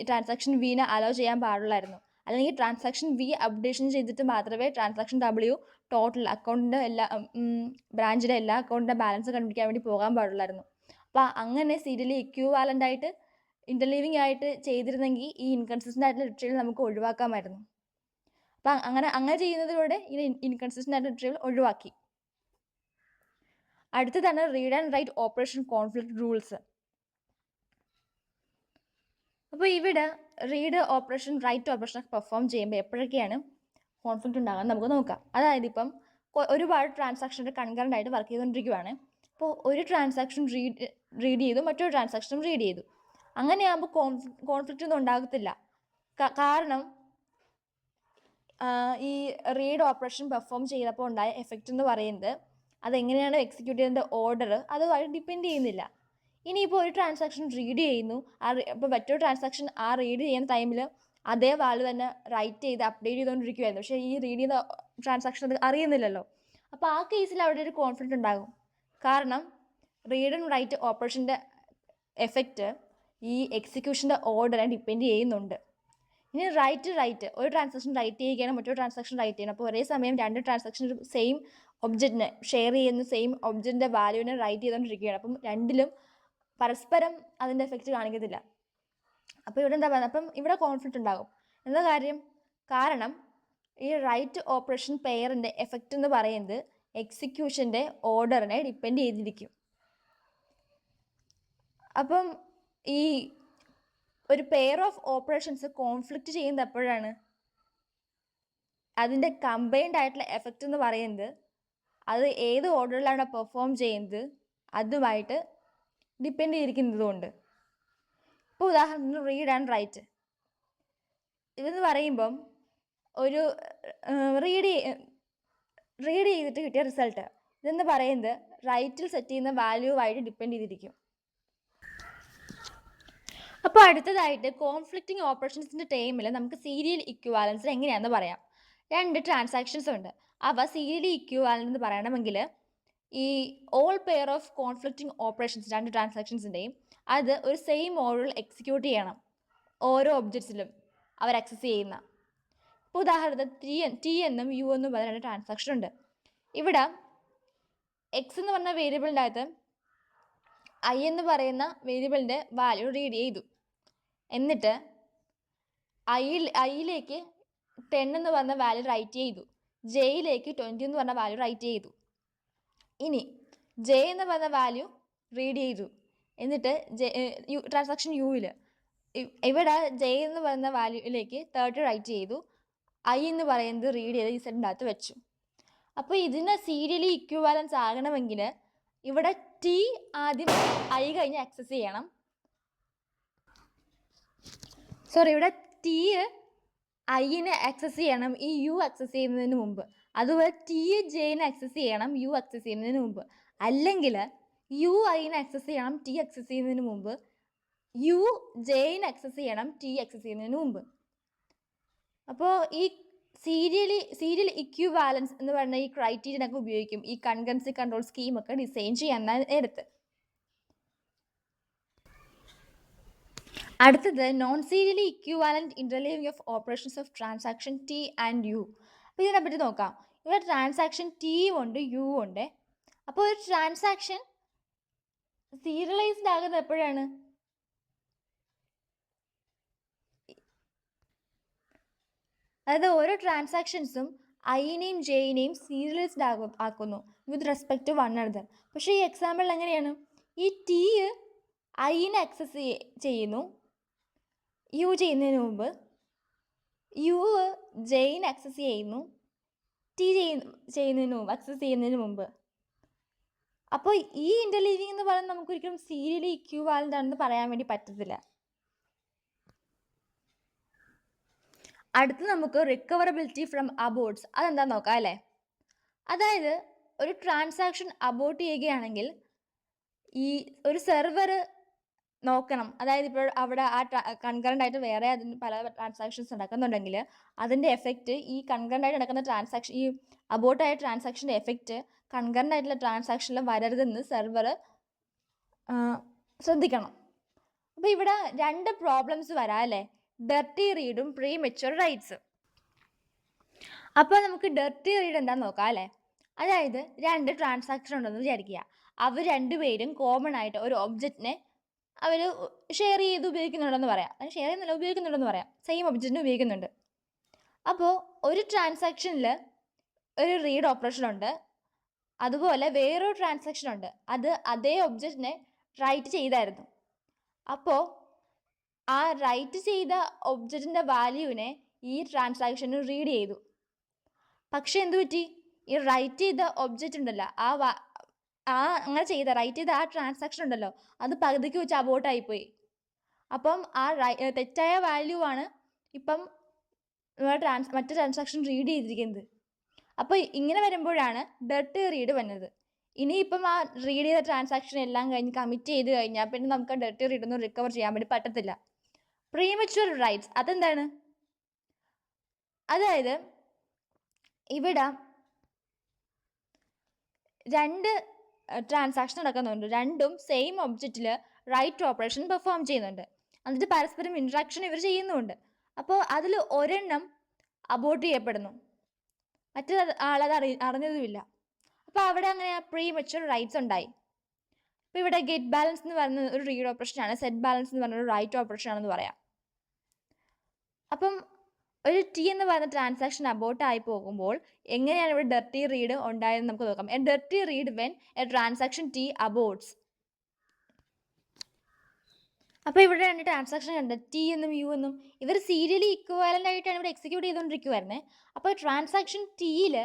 ട്രാൻസാക്ഷൻ വിനെ അലോ ചെയ്യാൻ പാടുള്ളായിരുന്നു. അല്ലെങ്കിൽ ട്രാൻസാക്ഷൻ വി അപ്ഡേഷൻ ചെയ്തിട്ട് മാത്രമേ ട്രാൻസാക്ഷൻ ഡബ്ല്യു ടോട്ടൽ അക്കൗണ്ടിൻ്റെ ബ്രാഞ്ചിലെ എല്ലാ അക്കൗണ്ടിൻ്റെ ബാലൻസ് കണ്ടുപിടിക്കാൻ വേണ്ടി പോകാൻ പാടുള്ളായിരുന്നു. അപ്പോൾ അങ്ങനെ സീരിയലി ഇക്വാലൻ്റ് ആയിട്ട് ഇന്റർലീവിംഗ് ആയിട്ട് ചെയ്തിരുന്നെങ്കിൽ ഈ ഇൻകൺസിസ്റ്റൻ്റ് ആയിട്ടുള്ള റിട്രീവൽ നമുക്ക് ഒഴിവാക്കാമായിരുന്നു. അപ്പം അങ്ങനെ ചെയ്യുന്നതിലൂടെ ഈ ഇൻകൺസിസ്റ്റൻ്റ് ആയിട്ടുള്ള റിട്രീവൽ ഒഴിവാക്കി. അടുത്തതാണ് read and write operation conflict rules. അപ്പോൾ ഇവിടെ read operation write operation perform ചെയ്യുമ്പോൾ എപ്പോഴൊക്കെയാണ് കോൺഫ്ലിക്റ്റ് ഉണ്ടാകാൻ നമുക്ക് നോക്കാം. അതായത് ഇപ്പം ഒരുപാട് ട്രാൻസാക്ഷൻ്റെ കൺകറൻ്റ് ആയിട്ട് വർക്ക് ചെയ്തുകൊണ്ടിരിക്കുകയാണ്. അപ്പോൾ ഒരു ട്രാൻസാക്ഷൻ റീഡ് ചെയ്തു, മറ്റൊരു ട്രാൻസാക്ഷനും റീഡ് ചെയ്തു. അങ്ങനെയാകുമ്പോൾ കോൺഫ്ലിക്റ്റ് ഒന്നും ഉണ്ടാകത്തില്ല. കാരണം ഈ റീഡ് ഓപ്പറേഷൻ പെർഫോം ചെയ്തപ്പോൾ ഉണ്ടായ എഫക്റ്റ് എന്ന് പറയുന്നത് അതെങ്ങനെയാണ് എക്സിക്യൂട്ട് ചെയ്യുന്ന ഓർഡർ അതുമായിട്ട് ഡിപ്പെൻഡ് ചെയ്യുന്നില്ല. ഇനിയിപ്പോൾ ഒരു ട്രാൻസാക്ഷൻ റീഡ് ചെയ്യുന്നു, ഇപ്പോൾ മറ്റൊരു ട്രാൻസാക്ഷൻ ആ റീഡ് ചെയ്യുന്ന ടൈമിൽ അതേ വാല്യൂ തന്നെ റൈറ്റ് ചെയ്ത് അപ്ഡേറ്റ് ചെയ്തുകൊണ്ടിരിക്കുകയായിരുന്നു. പക്ഷേ ഈ റീഡ് ചെയ്യുന്ന ട്രാൻസാക്ഷൻ അത് അറിയുന്നില്ലല്ലോ. അപ്പോൾ ആ കേസിൽ അവിടെ ഒരു കോൺഫ്ലിക്റ്റ് ഉണ്ടാകും. കാരണം റീഡ് ആൻഡ് റൈറ്റ് ഓപ്പറേഷൻ്റെ എഫക്റ്റ് ഈ എക്സിക്യൂഷൻ്റെ ഓർഡറെ ഡിപ്പെൻഡ് ചെയ്യുന്നുണ്ട്. ഇനി റൈറ്റ് ഒരു ട്രാൻസാക്ഷൻ റൈറ്റ് ചെയ്യുകയാണ്, മറ്റൊരു ട്രാൻസാക്ഷൻ റൈറ്റ് ചെയ്യണം. അപ്പോൾ ഒരേ സമയം രണ്ട് ട്രാൻസാക്ഷൻ സെയിം ഒബ്ജക്റ്റിനെ ഷെയർ ചെയ്യുന്ന സെയിം ഒബ്ജക്റ്റിൻ്റെ വാല്യൂവിനെ റൈറ്റ് ചെയ്തുകൊണ്ടിരിക്കുകയാണ്. അപ്പം രണ്ടിലും പരസ്പരം അതിൻ്റെ എഫക്റ്റ് കാണിക്കത്തില്ല. അപ്പോൾ ഇവിടെ എന്താ പറയുക, അപ്പം ഇവിടെ കോൺഫ്ലിക്റ്റ് ഉണ്ടാകും. എന്താ കാരണം ഈ റൈറ്റ് ഓപ്പറേഷൻ പെയറിൻ്റെ എഫക്റ്റ് എന്ന് പറയുന്നത് എക്സിക്യൂഷൻ്റെ ഓർഡറിനെ ഡിപ്പെൻഡ് ചെയ്തിരിക്കും. അപ്പം ഈ ഒരു പെയർ ഓഫ് ഓപ്പറേഷൻസ് കോൺഫ്ലിക്റ്റ് ചെയ്യുന്നത് എപ്പോഴാണ്? അതിൻ്റെ കമ്പൈൻഡ് ആയിട്ടുള്ള എഫക്റ്റ് എന്ന് പറയുന്നത് അത് ഏത് ഓർഡറിലാണ് പെർഫോം ചെയ്യുന്നത് അതുമായിട്ട് ഡിപ്പെൻഡ് ചെയ്തിരിക്കുന്നതുകൊണ്ട്. ഇപ്പോൾ ഉദാഹരണത്തിന് റീഡ് ആൻഡ് റൈറ്റ് ഇതെന്ന് പറയുമ്പം ഒരു റീഡ് ചെയ്തിട്ട് കിട്ടിയ റിസൾട്ട് ഇതെന്ന് പറയുന്നത് റൈറ്റിൽ സെറ്റ് ചെയ്യുന്ന വാല്യൂവായിട്ട് ഡിപ്പെൻഡ് ചെയ്തിരിക്കും. അപ്പോൾ അടുത്തതായിട്ട് കോൺഫ്ലിക്റ്റിംഗ് ഓപ്പറേഷൻസിൻ്റെ ടൈമിൽ നമുക്ക് സീരിയൽ ഇക്വാലൻസ് എങ്ങനെയാണെന്ന് പറയാം. രണ്ട് ട്രാൻസാക്ഷൻസ് ഉണ്ട്. അവ സീരിയലി ഇക്വാലൻ്റ് എന്ന് പറയണമെങ്കിൽ ഈ all pair of conflicting operations രണ്ട് ട്രാൻസാക്ഷൻസിൻ്റെയും അത് ഒരു സെയിം ഓർഡറിൽ എക്സിക്യൂട്ട് ചെയ്യണം. ഓരോ ഒബ്ജക്ട്സിലും അവർ ആക്സസ് ചെയ്യുന്ന. ഇപ്പോൾ ഉദാഹരണത്തിന് ടി എന്നും യു എന്നും പറഞ്ഞ രണ്ട് ട്രാൻസാക്ഷൻ ഉണ്ട്. ഇവിടെ എക്സ് എന്ന് പറഞ്ഞ വേരിയബിളിൻ്റെ അകത്ത് ഐ എന്ന് പറയുന്ന വേരിയബിളിൻ്റെ വാല്യൂ റീഡ് ചെയ്തു. എന്നിട്ട് ഐയിലേക്ക് 10 എന്ന് പറഞ്ഞ വാല്യൂ റൈറ്റ് ചെയ്തു. ജെയിലേക്ക് 20 എന്ന് പറഞ്ഞ വാല്യൂ റൈറ്റ് ചെയ്തു. ഇനി ജെ എന്ന് പറഞ്ഞ വാല്യൂ റീഡ് ചെയ്തു. എന്നിട്ട് ട്രാൻസാക്ഷൻ യുവിൽ ഇവിടെ ജെ എന്ന് പറയുന്ന വാല്യൂയിലേക്ക് 30 റൈറ്റ് ചെയ്തു. ഐ എന്ന് പറയുന്നത് റീഡ് ചെയ്ത് ഈ സെറ്റിൻ്റെ അകത്ത് വെച്ചു. അപ്പോൾ ഇതിന് സീരിയലി ഇക്വാലൻസ് ആകണമെങ്കിൽ ഇവിടെ ടി ആദ്യം ഐ കഴിഞ്ഞ് ആക്സസ് ചെയ്യണം. ഇവിടെ ടി ഐനെ ആക്സസ് ചെയ്യണം ഈ യു ആക്സസ് ചെയ്യുന്നതിന് മുമ്പ്. അതുപോലെ ടി ജെയിനെ ആക്സസ് ചെയ്യണം യു ആക്സസ് ചെയ്യുന്നതിന് മുമ്പ്. അല്ലെങ്കിൽ യു ഐനെ ആക്സസ് ചെയ്യണം ടി ആക്സസ് ചെയ്യുന്നതിന് മുമ്പ്. യു ജെയിനെ ആക്സസ് ചെയ്യണം ടി ആക്സസ് ചെയ്യുന്നതിന് മുമ്പ്. അപ്പോൾ ഈ സീരിയൽ ഇക്വിവാലൻസ് എന്ന് പറയുന്ന ഈ ക്രൈറ്റീരിയനൊക്കെ ഉപയോഗിക്കും ഈ കൺകറൻസി കൺട്രോൾ സ്കീമൊക്കെ ഡിസൈൻ ചെയ്യാൻ നേരത്ത്. അടുത്തത് non serially equivalent interleaving of operations of transaction T and U. അപ്പോൾ ഇതിനെപ്പറ്റി നോക്കാം. ഇവിടെ ട്രാൻസാക്ഷൻ ടി ഉണ്ട് യു ഉണ്ട്. അപ്പോൾ ഒരു ട്രാൻസാക്ഷൻ സീരിയലൈസ്ഡ് ആകുന്നത് എപ്പോഴാണ്? അതായത് ഓരോ ട്രാൻസാക്ഷൻസും ഐനെയും ജെയിനെയും സീരിയലൈസ്ഡ് ആക്കുന്നു with respect to one another. പക്ഷേ ഈ എക്സാമ്പിളിൽ എങ്ങനെയാണ്? ഈ ടി ഐനെ ആക്സസ് ചെയ്യുന്നു യു ചെയ്യുന്നതിന് മുമ്പ്, യു ജെയിൻ ആക്സസ് ചെയ്യുന്നു ടി ചെയ്യുന്നതിന് മുമ്പ്, ആക്സസ് ചെയ്യുന്നതിന് മുമ്പ്. അപ്പോൾ ഈ ഇന്റർലീവിംഗ് എന്ന് പറയുന്നത് നമുക്കൊരിക്കലും സീരിയലി ഇക്വിവാലന്റ് ആണെന്ന് പറയാൻ വേണ്ടി പറ്റത്തില്ല. അടുത്ത് നമുക്ക് റിക്കവറബിലിറ്റി ഫ്രം അബോർട്ട്സ് അതെന്താ നോക്കാം അല്ലേ. അതായത് ഒരു ട്രാൻസാക്ഷൻ അബോർട്ട് ചെയ്യുകയാണെങ്കിൽ ഈ ഒരു സെർവർ നോക്കണം. അതായത് ഇപ്പോൾ അവിടെ ആ കൺകറന്റ് ആയിട്ട് വേറെ അതിന് പല ട്രാൻസാക്ഷൻസ് നടക്കുന്നുണ്ടെങ്കിൽ അതിൻ്റെ എഫക്റ്റ് ഈ കൺകറന്റ് ആയിട്ട് നടക്കുന്ന ട്രാൻസാക്ഷൻ, ഈ അബോർട്ടായ ട്രാൻസാക്ഷൻ്റെ എഫക്റ്റ് കൺകറന്റ് ആയിട്ടുള്ള ട്രാൻസാക്ഷനിൽ വരരുതെന്ന് സെർവർ ശ്രദ്ധിക്കണം. അപ്പോൾ ഇവിടെ രണ്ട് പ്രോബ്ലംസ് വരാം അല്ലേ, ഡർട്ടി റീഡും പ്രീ മെച്യൂർ റൈറ്റ്സ്. അപ്പോൾ നമുക്ക് ഡർട്ടി റീഡ് എന്താണെന്ന് നോക്കാം അല്ലേ. അതായത് രണ്ട് ട്രാൻസാക്ഷൻ ഉണ്ടെന്ന് വിചാരിക്കുക. അവർ രണ്ടുപേരും കോമൺ ആയിട്ട് ഒരു ഒബ്ജക്റ്റിനെ അവർ ഷെയർ ചെയ്ത് ഉപയോഗിക്കുന്നുണ്ടെന്ന് പറയാം. ഷെയർ ചെയ്യുന്നില്ല, ഉപയോഗിക്കുന്നുണ്ടെന്ന് പറയാം. സെയിം ഒബ്ജക്റ്റിനെ ഉപയോഗിക്കുന്നുണ്ട്. അപ്പോൾ ഒരു ട്രാൻസാക്ഷനിൽ ഒരു റീഡ് ഓപ്പറേഷൻ ഉണ്ട്, അതുപോലെ വേറൊരു ട്രാൻസാക്ഷൻ ഉണ്ട്, അത് അതേ ഒബ്ജക്റ്റിനെ റൈറ്റ് ചെയ്തായിരുന്നു. അപ്പോൾ ആ റൈറ്റ് ചെയ്ത ഒബ്ജക്റ്റിൻ്റെ വാല്യൂവിനെ ഈ ട്രാൻസാക്ഷന് റീഡ് ചെയ്തു. പക്ഷെ എന്ത് പറ്റി? ഈ റൈറ്റ് ചെയ്ത ഒബ്ജക്റ്റ് ഉണ്ടല്ലോ, അങ്ങനെ ചെയ്ത റൈറ്റ് ചെയ്ത ആ ട്രാൻസാക്ഷൻ ഉണ്ടല്ലോ, അത് പകുതിക്ക് വെച്ച് അബോർട്ടായിപ്പോയി. അപ്പം ആ തെറ്റായ വാല്യൂ ആണ് ഇപ്പം മറ്റു ട്രാൻസാക്ഷൻ റീഡ് ചെയ്തിരിക്കുന്നത്. അപ്പോൾ ഇങ്ങനെ വരുമ്പോഴാണ് ഡർട്ടി റീഡ് വന്നത്. ഇനിയിപ്പം ആ റീഡ് ചെയ്ത ട്രാൻസാക്ഷൻ എല്ലാം കഴിഞ്ഞ് കമ്മിറ്റ് ചെയ്ത് കഴിഞ്ഞാൽ പിന്നെ നമുക്ക് ഡർട്ടി റീഡ് ഒന്നും റിക്കവർ ചെയ്യാൻ വേണ്ടി പറ്റത്തില്ല. പ്രീമച്വർ റൈറ്റ്സ് അതെന്താണ്? അതായത് ഇവിടെ രണ്ട് ട്രാൻസാക്ഷൻ നടക്കുന്നുണ്ട്, രണ്ടും സെയിം ഒബ്ജക്റ്റിൽ റൈറ്റ് ഓപ്പറേഷൻ പെർഫോം ചെയ്യുന്നുണ്ട്, എന്നിട്ട് പരസ്പരം ഇൻട്രാക്ഷൻ ഇവർ ചെയ്യുന്നുമുണ്ട്. അപ്പോൾ അതിൽ ഒരെണ്ണം അബോർട്ട് ചെയ്യപ്പെടുന്നു, മറ്റേ ആളത് അറിഞ്ഞതുമില്ല. അപ്പോൾ അവിടെ അങ്ങനെ പ്രീ മെച്യൂർ റൈറ്റ്സ് ഉണ്ടായി. അപ്പോൾ ഇവിടെ ഗെറ്റ് ബാലൻസ് എന്ന് പറയുന്ന ഒരു റീഡ് ഓപ്പറേഷനാണ്, സെറ്റ് ബാലൻസ് എന്ന് പറഞ്ഞ ഒരു റൈറ്റ് ഓപ്പറേഷൻ ആണെന്ന് പറയാം. അപ്പം ഒരു ടി എന്ന് പറയുന്ന ട്രാൻസാക്ഷൻ അബോർട്ട് ആയി പോകുമ്പോൾ എങ്ങനെയാണ് ഇവിടെ ഡർട്ടി റീഡ് ഉണ്ടായതെന്ന് നമുക്ക് നോക്കാം. A dirty read when a transaction T aborts. അപ്പോൾ ഇവിടെ രണ്ട് ട്രാൻസാക്ഷൻ ഉണ്ട്, ടി എന്നും യു എന്നും. ഇവർ സീരിയലി ഇക്വാലൻ്റ് ആയിട്ടാണ് ഇവിടെ എക്സിക്യൂട്ട് ചെയ്തുകൊണ്ടിരിക്കുവായിരുന്നത്. അപ്പോൾ ട്രാൻസാക്ഷൻ ടിയിൽ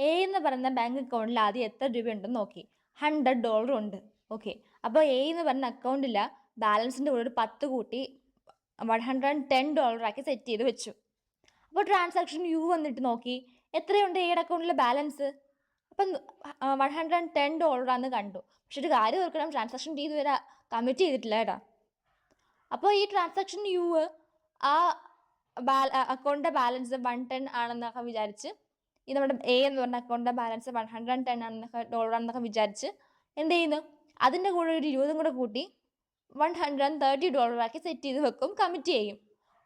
എ എന്ന് പറയുന്ന ബാങ്ക് അക്കൗണ്ടിൽ ആദ്യം എത്ര രൂപയുണ്ടെന്ന് നോക്കി. $100 ഉണ്ട്. ഓക്കെ, അപ്പോൾ എ എന്ന് പറയുന്ന അക്കൗണ്ടിൽ ബാലൻസിൻ്റെ കൂടെ ഒരു 10 കൂട്ടി $110 ആക്കി സെറ്റ് ചെയ്ത് വെച്ചു. അപ്പോൾ ട്രാൻസാക്ഷൻ യു വന്നിട്ട് നോക്കി എത്രയുണ്ട് എയുടെ അക്കൗണ്ടിൽ ബാലൻസ്. അപ്പം $110 ആണെന്ന് കണ്ടു. പക്ഷെ ഒരു കാര്യം ഓർക്കണം, ട്രാൻസാക്ഷൻ ടി ഇതുവരെ കമ്മിറ്റ് ചെയ്തിട്ടില്ല കേട്ടോ. അപ്പോൾ ഈ ട്രാൻസാക്ഷൻ യു ആ അക്കൗണ്ടിൻ്റെ ബാലൻസ് 110 ആണെന്നൊക്കെ വിചാരിച്ച്, ഈ നമ്മുടെ എ എന്ന് പറഞ്ഞ അക്കൗണ്ടിൻ്റെ ബാലൻസ് $110 ആണെന്നൊക്കെ വിചാരിച്ച് എന്ത് ചെയ്യുന്നു, അതിൻ്റെ കൂടെ ഒരു 20 കൂടെ കൂട്ടി $130 ആക്കി സെറ്റ് ചെയ്ത് വെക്കും, കമ്മിറ്റ് ചെയ്യും.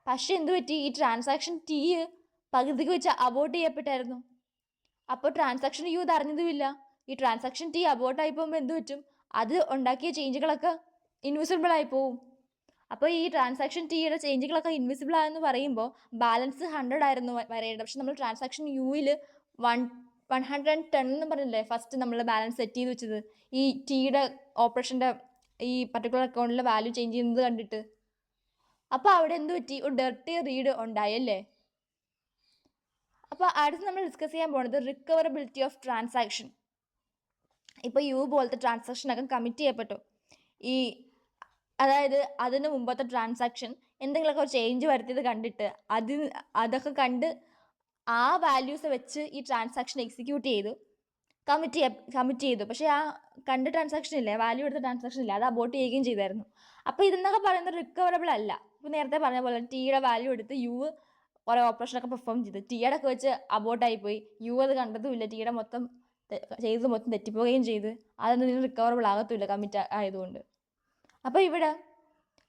പക്ഷെ എന്ത് പറ്റി? ഈ ട്രാൻസാക്ഷൻ ടി പകുതിക്ക് വെച്ച് അബോർട്ട് ചെയ്യപ്പെട്ടായിരുന്നു. അപ്പോൾ ട്രാൻസാക്ഷൻ യു ഇത് അറിഞ്ഞതുമില്ല. ഈ ട്രാൻസാക്ഷൻ ടി അബോർട്ടായി പോകുമ്പോൾ എന്ത് പറ്റും? അത് ഉണ്ടാക്കിയ ചേഞ്ചുകളൊക്കെ ഇൻവിസിബിൾ ആയി പോവും. അപ്പോൾ ഈ ട്രാൻസാക്ഷൻ ടിയുടെ ചേഞ്ചുകളൊക്കെ ഇൻവിസിബിൾ ആയെന്ന് പറയുമ്പോൾ ബാലൻസ് 100 ആയിരുന്നു വരേണ്ടത്. പക്ഷെ നമ്മൾ ട്രാൻസാക്ഷൻ യുയിൽ 110 എന്ന് പറഞ്ഞില്ലേ ഫസ്റ്റ് നമ്മൾ ബാലൻസ് സെറ്റ് ചെയ്ത് വെച്ചത്, ഈ ടിയുടെ ഓപ്പറേഷൻ്റെ ഈ പർട്ടിക്കുലർ അക്കൗണ്ടിലെ വാല്യൂ ചേഞ്ച് ചെയ്യുന്നത് കണ്ടിട്ട്. അപ്പോൾ അവിടെ എന്ത് പറ്റി? ഒരു ഡർട്ടി റീഡ് ഉണ്ടായല്ലേ. അപ്പോൾ അടുത്ത് നമ്മൾ ഡിസ്കസ് ചെയ്യാൻ പോകുന്നത് റിക്കവറബിലിറ്റി ഓഫ് ട്രാൻസാക്ഷൻ. ഇപ്പോൾ യു പോലത്തെ ട്രാൻസാക്ഷനൊക്കെ കമ്മിറ്റ് ചെയ്യപ്പെട്ടു. ഈ അതായത് അതിന് മുമ്പത്തെ ട്രാൻസാക്ഷൻ എന്തെങ്കിലുമൊക്കെ ചേഞ്ച് വരുത്തിയത് കണ്ടിട്ട് അതൊക്കെ കണ്ട് ആ വാല്യൂസ് വെച്ച് ഈ ട്രാൻസാക്ഷൻ എക്സിക്യൂട്ട് ചെയ്തു കമ്മിറ്റ് ചെയ്തു. പക്ഷേ ആ കണ്ട ട്രാൻസാക്ഷൻ ഇല്ലേ, വാല്യൂ എടുത്ത ട്രാൻസാക്ഷൻ ഇല്ല, അത് അബോർട്ട് ചെയ്യുകയും ചെയ്തായിരുന്നു. അപ്പോൾ ഇതെന്നൊക്കെ പറയുന്നത് റിക്കവറബിൾ അല്ല. ഇപ്പോൾ നേരത്തെ പറഞ്ഞ പോലെ ടിയുടെ വാല്യൂ എടുത്ത് യു കുറേ ഓപ്പറേഷനൊക്കെ പെർഫോം ചെയ്തു, ടിയുടെ ഒക്കെ വെച്ച് അബോർട്ടായി പോയി, യു അത് കണ്ടതുമില്ല, ടിയുടെ മൊത്തം ചെയ്തത് മൊത്തം തെറ്റിപ്പോവുകയും ചെയ്ത് അതൊന്നും റിക്കവറബിൾ ആകത്തുമില്ല കമ്മിറ്റ് ആയതുകൊണ്ട്. അപ്പോൾ ഇവിടെ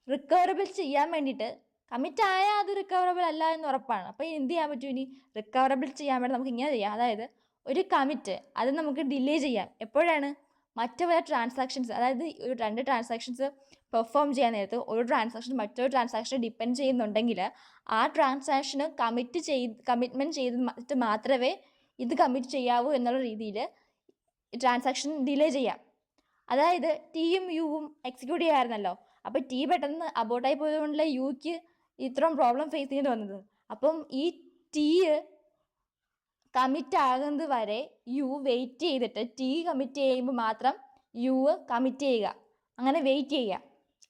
റിക്കവറബിൾ ചെയ്യാൻ വേണ്ടിയിട്ട് കമ്മിറ്റ് ആയാൽ അത് റിക്കവറബിൾ അല്ല എന്ന് ഉറപ്പാണ്. അപ്പോൾ എന്ത് ചെയ്യാൻ പറ്റും? ഇനി റിക്കവറബിൾ ചെയ്യാൻ വേണ്ടി നമുക്ക് ഇങ്ങനെ ചെയ്യാം. അതായത് ഒരു കമ്മിറ്റ് അത് നമുക്ക് ഡിലേ ചെയ്യാം. എപ്പോഴാണ്? മറ്റു പല ട്രാൻസാക്ഷൻസ്, അതായത് ഒരു 2 ട്രാൻസാക്ഷൻസ് പെർഫോം ചെയ്യാൻ നേരത്ത് ഒരു ട്രാൻസാക്ഷൻ മറ്റൊരു ട്രാൻസാക്ഷനെ ഡിപ്പെൻഡ് ചെയ്യുന്നുണ്ടെങ്കിൽ ആ ട്രാൻസാക്ഷന് കമ്മിറ്റ്മെൻറ്റ് ചെയ്തിട്ട് മാത്രമേ ഇത് കമ്മിറ്റ് ചെയ്യാവൂ എന്നുള്ള രീതിയിൽ ട്രാൻസാക്ഷൻ ഡിലേ ചെയ്യാം. അതായത് ടിയും യുവും എക്സിക്യൂട്ട് ചെയ്യാമായിരുന്നല്ലോ, അപ്പോൾ ടി പെട്ടെന്ന് അബോർട്ടായി പോയതുകൊണ്ടല്ലേ യുക്ക് ഇത്രയും പ്രോബ്ലം ഫേസ് ചെയ്യേണ്ടി വന്നത്. അപ്പം ഈ ടി കമ്മിറ്റ് ആകുന്നത് വരെ യു വെയിറ്റ് ചെയ്തിട്ട് ടി കമ്മിറ്റ് ചെയ്യുമ്പോൾ മാത്രം യു കമ്മിറ്റ് ചെയ്യുക, അങ്ങനെ വെയിറ്റ് ചെയ്യുക,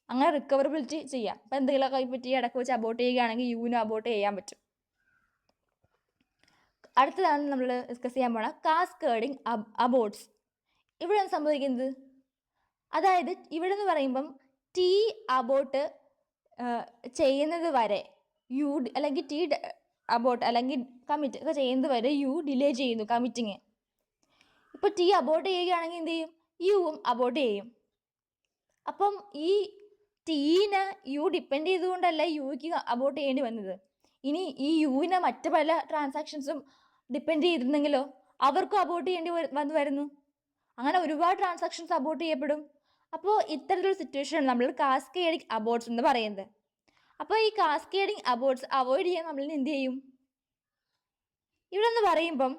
അങ്ങനെ റിക്കവറബിലിറ്റി ചെയ്യാം. അപ്പം എന്തെങ്കിലുമൊക്കെ ഇപ്പോൾ ടി ഇടയ്ക്ക് വെച്ച് അബോർട്ട് ചെയ്യുകയാണെങ്കിൽ യുവിന് അബോർട്ട് ചെയ്യാൻ പറ്റും. അടുത്തതാണ് നമ്മൾ ഡിസ്കസ് ചെയ്യാൻ പോണ കാസ്കേഡിങ് അബോർട്ട്സ്. ഇവിടെ സംഭവിക്കുന്നത്, അതായത് ഇവിടെ എന്ന് പറയുമ്പം ടി അബോർട്ട് ചെയ്യുന്നത് വരെ യു അല്ലെങ്കിൽ ടി അബോർട്ട് അല്ലെങ്കിൽ കമ്മിറ്റ് ഒക്കെ ചെയ്യുന്നത് വരെ യു ഡിലേ ചെയ്യുന്നു കമ്മിറ്റിങ്. ഇപ്പോൾ ടി അബോർട്ട് ചെയ്യുകയാണെങ്കിൽ എന്ത് ചെയ്യും? യുവും അബോർട്ട് ചെയ്യും. അപ്പം ഈ ടീനെ യു ഡിപ്പെൻഡ് ചെയ്തുകൊണ്ടല്ല യുക്ക് അബോർട്ട് ചെയ്യേണ്ടി വന്നത്. ഇനി ഈ യുവിനെ മറ്റ് പല ട്രാൻസാക്ഷൻസും ഡിപ്പെൻഡ് ചെയ്തിരുന്നെങ്കിലോ അവർക്കും അബോർട്ട് ചെയ്യേണ്ടി വരുന്നു. അങ്ങനെ ഒരുപാട് ട്രാൻസാക്ഷൻസ് അബോർട്ട് ചെയ്യപ്പെടും. അപ്പോൾ ഇത്തരത്തിലൊരു സിറ്റുവേഷൻ നമ്മൾ കാസ്കേഡിങ് അബോർട്ട്സ് എന്ന് പറയുന്നത്. അപ്പോൾ ഈ കാസ്കേഡിങ് അബോർട്ട്സ് അവോയ്ഡ് ചെയ്യാൻ നമ്മൾ എന്ത് ചെയ്യും? ഇവിടെ എന്ന് പറയുമ്പം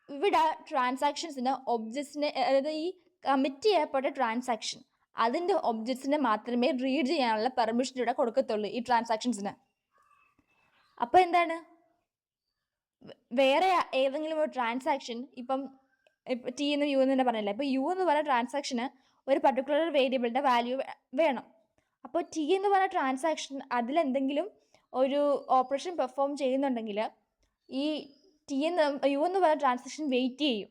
ഇവിടെ ട്രാൻസാക്ഷൻസിന് ഒബ്ജക്ട്സിനെ, അതായത് ഈ കമ്മിറ്റ് ചെയ്യപ്പെട്ട ട്രാൻസാക്ഷൻ അതിൻ്റെ ഒബ്ജക്ട്സിനെ മാത്രമേ റീഡ് ചെയ്യാനുള്ള പെർമിഷൻ ഇവിടെ കൊടുക്കത്തുള്ളൂ ഈ ട്രാൻസാക്ഷൻസിന്. അപ്പോൾ എന്താണ്, വേറെ ഏതെങ്കിലും ഒരു ട്രാൻസാക്ഷൻ ഇപ്പം ടി എന്ന് യു എന്ന് തന്നെ പറഞ്ഞില്ല, ഇപ്പോൾ യു എന്ന് പറയുന്ന ട്രാൻസാക്ഷന് ഒരു പർട്ടിക്കുലർ വേരിയബിളിൻ്റെ വാല്യൂ വേണം. അപ്പോൾ ടി എന്ന് പറയുന്ന ട്രാൻസാക്ഷൻ അതിലെന്തെങ്കിലും ഒരു ഓപ്പറേഷൻ പെർഫോം ചെയ്യുന്നുണ്ടെങ്കിൽ ഈ യു എന്ന് പറയുന്ന ട്രാൻസാക്ഷൻ വെയിറ്റ് ചെയ്യും.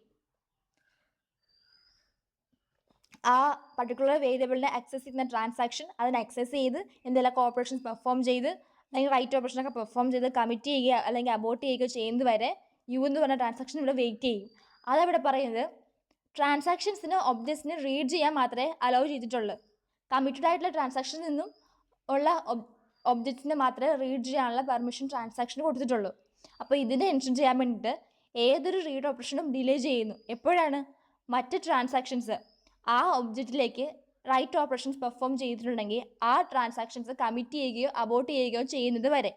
ആ പർട്ടിക്കുലർ വേരിയബിളിനെ ആക്സസ് ചെയ്യുന്ന ട്രാൻസാക്ഷൻ അതിനെ ആക്സസ് ചെയ്ത് എന്തെങ്കിലും ഓപ്പറേഷൻസ് പെർഫോം ചെയ്ത് അല്ലെങ്കിൽ റൈറ്റ് ഓപ്പറേഷനൊക്കെ പെർഫോം ചെയ്ത് കമ്മിറ്റ് ചെയ്യുക അല്ലെങ്കിൽ അബോർട്ട് ചെയ്യുകയോ ചെയ്യുന്നത് വരെ യു എന്ന് പറഞ്ഞ ട്രാൻസാക്ഷൻ ഇവിടെ വെയിറ്റ് ചെയ്യും. അതവിടെ പറയുന്നത് ട്രാൻസാക്ഷൻസിന് ഒബ്ജക്ട്സിന് റീഡ് ചെയ്യാൻ മാത്രമേ അലൗ ചെയ്തിട്ടുള്ളൂ. കമ്മിറ്റഡ് ആയിട്ടുള്ള ട്രാൻസാക്ഷനിൽ നിന്നും ഉള്ള ഒബ്ജക്ട്സിന് മാത്രമേ റീഡ് ചെയ്യാനുള്ള പെർമിഷൻ ട്രാൻസാക്ഷന് കൊടുത്തിട്ടുള്ളൂ. അപ്പോൾ ഇതിനെ എൻഷുർ ചെയ്യാൻ വേണ്ടിയിട്ട് ഏതൊരു റീഡ് ഓപ്പറേഷനും ഡിലേ ചെയ്യുന്നു. എപ്പോഴാണ്? മറ്റ് ട്രാൻസാക്ഷൻസ് ആ ഒബ്ജക്റ്റിലേക്ക് റൈറ്റ് ഓപ്പറേഷൻസ് പെർഫോം ചെയ്തിട്ടുണ്ടെങ്കിൽ ആ ട്രാൻസാക്ഷൻസ് കമ്മിറ്റ് ചെയ്യുകയോ അബോർട്ട് ചെയ്യുകയോ ചെയ്യുന്നത് വരെ.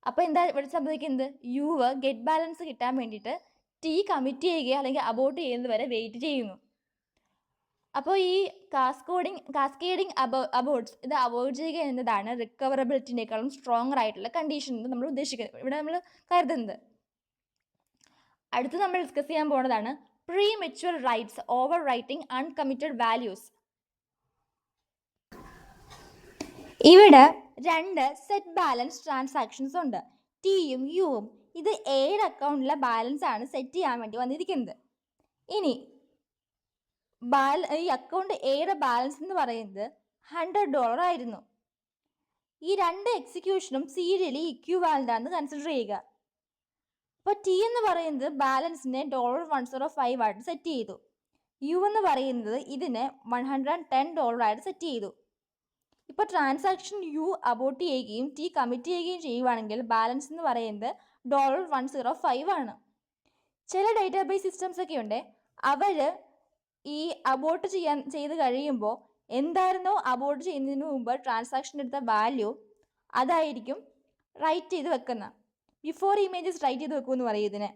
അപ്പോൾ എന്താ ഇവിടെ സംഭവിക്കുന്നത്? യു ഗെറ്റ് ബാലൻസ് കിട്ടാൻ വേണ്ടിയിട്ട് ടി കമ്മിറ്റ് ചെയ്യുകയോ അല്ലെങ്കിൽ അബോർട്ട് ചെയ്യുന്നത് വരെ വെയിറ്റ് ചെയ്യുന്നു. അപ്പോൾ ഈ കാസ്കേഡിങ് അബോർട്ട്സ് ഇത് അവോയ്ഡ് ചെയ്യുക എന്നതാണ് റിക്കവറബിലിറ്റിനേക്കാളും സ്ട്രോങ്ങർ ആയിട്ടുള്ള കണ്ടീഷൻ എന്ന് നമ്മൾ ഉദ്ദേശിക്കുന്നത്, ഇവിടെ നമ്മൾ കരുതുന്നത്. അടുത്ത് നമ്മൾ ഡിസ്കസ് ചെയ്യാൻ പോകുന്നതാണ് pre mature rights over writing uncommitted values. ഇവിടെ 2 സെറ്റ് ബാലൻസ് ട്രാൻസാക്ഷൻസ് ഉണ്ട്, ടിയും യുവും. ഇത് എയുടെ അക്കൗണ്ടിലെ ബാലൻസ് ആണ് സെറ്റ് ചെയ്യാൻ വേണ്ടി വന്നിരിക്കുന്നത്. ഇനി ഈ അക്കൗണ്ട് എയുടെ ബാലൻസ് എന്ന് പറയുന്നത് $100 ആയിരുന്നു. ഈ 2 എക്സിക്യൂഷനും സീരിയലി ഇക്വിവാലന്റ് ആണെന്ന് കൺസിഡർ ചെയ്യുക. അപ്പോൾ ടി എന്ന് പറയുന്നത് ബാലൻസിനെ $105 ആയിട്ട് സെറ്റ് ചെയ്തു. യു എന്ന് പറയുന്നത് ഇതിനെ $110 ആയിട്ട് സെറ്റ് ചെയ്തു. ഇപ്പോൾ ട്രാൻസാക്ഷൻ യു അബോർട്ട് ചെയ്യുകയും ടി കമ്മിറ്റ് ചെയ്യുകയും ചെയ്യുവാണെങ്കിൽ ബാലൻസ് എന്ന് പറയുന്നത് $105 ആണ്. ചില ഡേറ്റാബേസ് സിസ്റ്റംസ് ഒക്കെ ഉണ്ട്, അവർ ഈ അബോർട്ട് ചെയ്ത് കഴിയുമ്പോൾ എന്തായിരുന്നോ അബോർട്ട് ചെയ്യുന്നതിന് മുമ്പ് ട്രാൻസാക്ഷൻ എടുത്ത വാല്യൂ അതായിരിക്കും റൈറ്റ് ചെയ്ത് വെക്കുന്ന ബിഫോർ ഇമേജസ് റൈറ്റ് ചെയ്ത് വെക്കുമെന്ന് പറയും ഇതിനെ.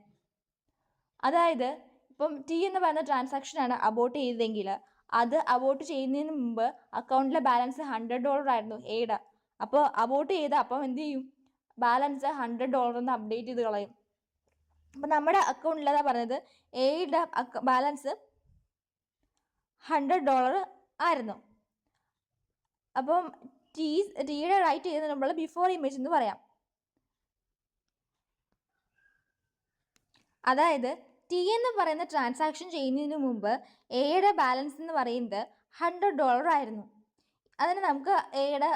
അതായത് ഇപ്പം ടി എന്ന് പറയുന്ന ട്രാൻസാക്ഷനാണ് അബോർട്ട് ചെയ്തതെങ്കിൽ അത് അബോർട്ട് ചെയ്യുന്നതിന് മുമ്പ് അക്കൗണ്ടിലെ ബാലൻസ് $100 ആയിരുന്നു എയുടെ. അപ്പോൾ അബോർട്ട് ചെയ്ത് അപ്പം എന്ത് ചെയ്യും? ബാലൻസ് $100 എന്ന് അപ്ഡേറ്റ് ചെയ്ത് കളയും. അപ്പം നമ്മുടെ അക്കൗണ്ടിലതാ പറഞ്ഞത് എയുടെ ബാലൻസ് $100 ആയിരുന്നു. അപ്പം ടിയുടെ റൈറ്റ് ചെയ്യുന്നത് നമ്മൾ ബിഫോർ ഇമേജ് എന്ന് പറയാം. അതായത് ടി എന്ന് പറയുന്ന ട്രാൻസാക്ഷൻ ചെയ്യുന്നതിന് മുമ്പ് എയുടെ ബാലൻസ് എന്ന് പറയുന്നത് $100 ആയിരുന്നു. അതിന് നമുക്ക് എയുടെ